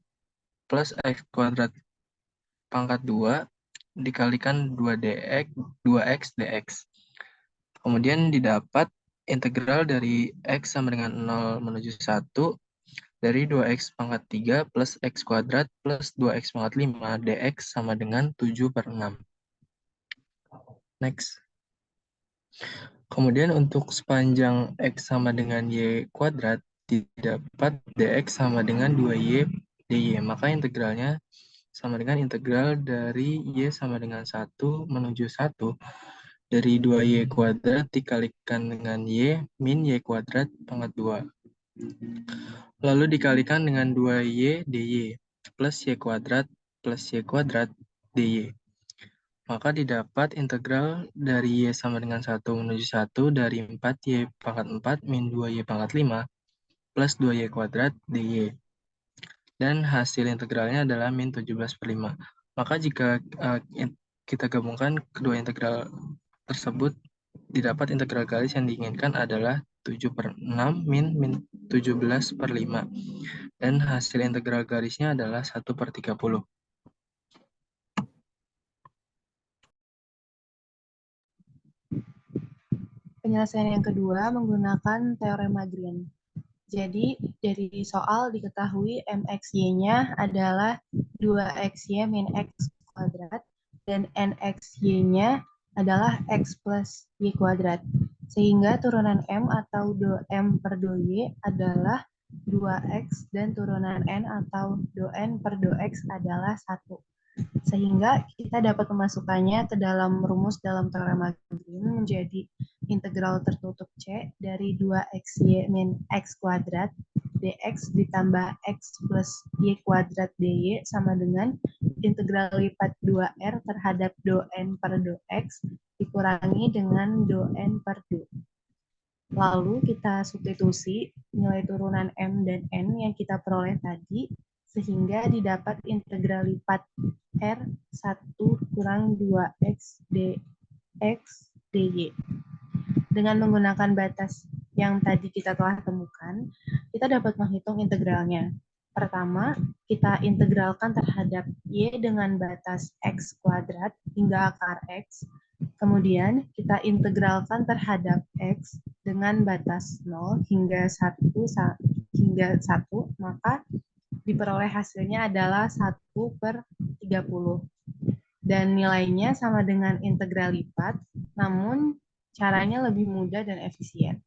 pangkat 2 dikalikan 2x dx. Kemudian didapat integral dari x sama dengan 0 menuju 1 dari 2x pangkat 3 plus x kuadrat plus 2x pangkat 5 dx sama dengan 7/6. Next. Kemudian untuk sepanjang x sama dengan y kuadrat didapat dx sama dengan 2y dy. Maka integralnya sama dengan integral dari y sama dengan 1 menuju 1 dari 2y kuadrat dikalikan dengan y min y kuadrat pangkat 2 Lalu dikalikan dengan 2y dy plus y kuadrat dy. Maka didapat integral dari y sama dengan 1 menuju 1 dari 4y pangkat 4 min 2y pangkat 5 plus 2y kuadrat dy. Dan hasil integralnya adalah min 17/5. Maka jika kita gabungkan kedua integral tersebut, didapat integral garis yang diinginkan adalah 7/6 min 17/5. Dan hasil integral garisnya adalah 1/30. Penyelesaian yang kedua menggunakan teorema Green. Jadi, dari soal diketahui MXY-nya adalah 2XY min X kuadrat dan NXY-nya adalah X plus Y kuadrat. Sehingga turunan M atau do M per do Y adalah 2X dan turunan N atau do N per do X adalah 1. Sehingga kita dapat memasukkannya ke dalam rumus dalam teorema Green menjadi integral tertutup C dari 2XY min X kuadrat dx ditambah X plus Y kuadrat dy sama dengan integral lipat 2R terhadap do N per do X dikurangi dengan do N per do. Lalu kita substitusi nilai turunan M dan N yang kita peroleh tadi sehingga didapat integral lipat R1 kurang 2X dx dy. Dengan menggunakan batas yang tadi kita telah temukan, kita dapat menghitung integralnya. Pertama, kita integralkan terhadap Y dengan batas X kuadrat hingga akar X. Kemudian, kita integralkan terhadap X dengan batas 0 hingga 1, maka diperoleh hasilnya adalah 1/30. Dan nilainya sama dengan integral lipat, namun caranya lebih mudah dan efisien.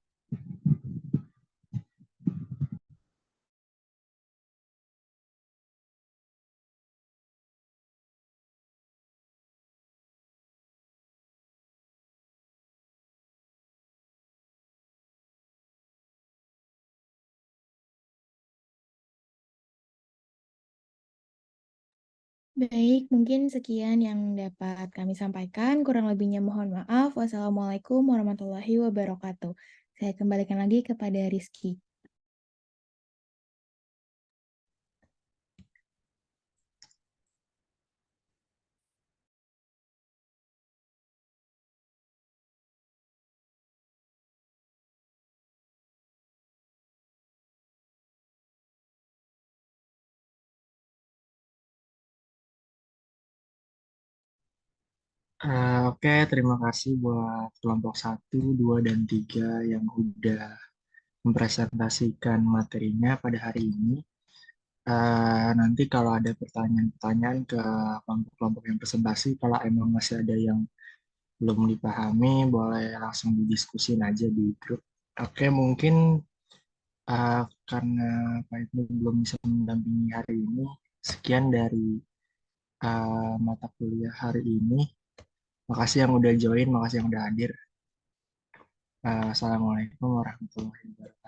Baik, mungkin sekian yang dapat kami sampaikan. Kurang lebihnya mohon maaf. Wassalamualaikum warahmatullahi wabarakatuh. Saya kembalikan lagi kepada Rizky. Oke, terima kasih buat kelompok 1, 2, dan 3 yang udah mempresentasikan materinya pada hari ini. Nanti kalau ada pertanyaan-pertanyaan ke kelompok-kelompok yang presentasi, kalau emang masih ada yang belum dipahami, boleh langsung didiskusin aja di grup. Oke, mungkin karena Pak Ibnu belum bisa mendampingi hari ini, sekian dari mata kuliah hari ini. Makasih yang udah join, makasih yang udah hadir. Assalamualaikum warahmatullahi wabarakatuh.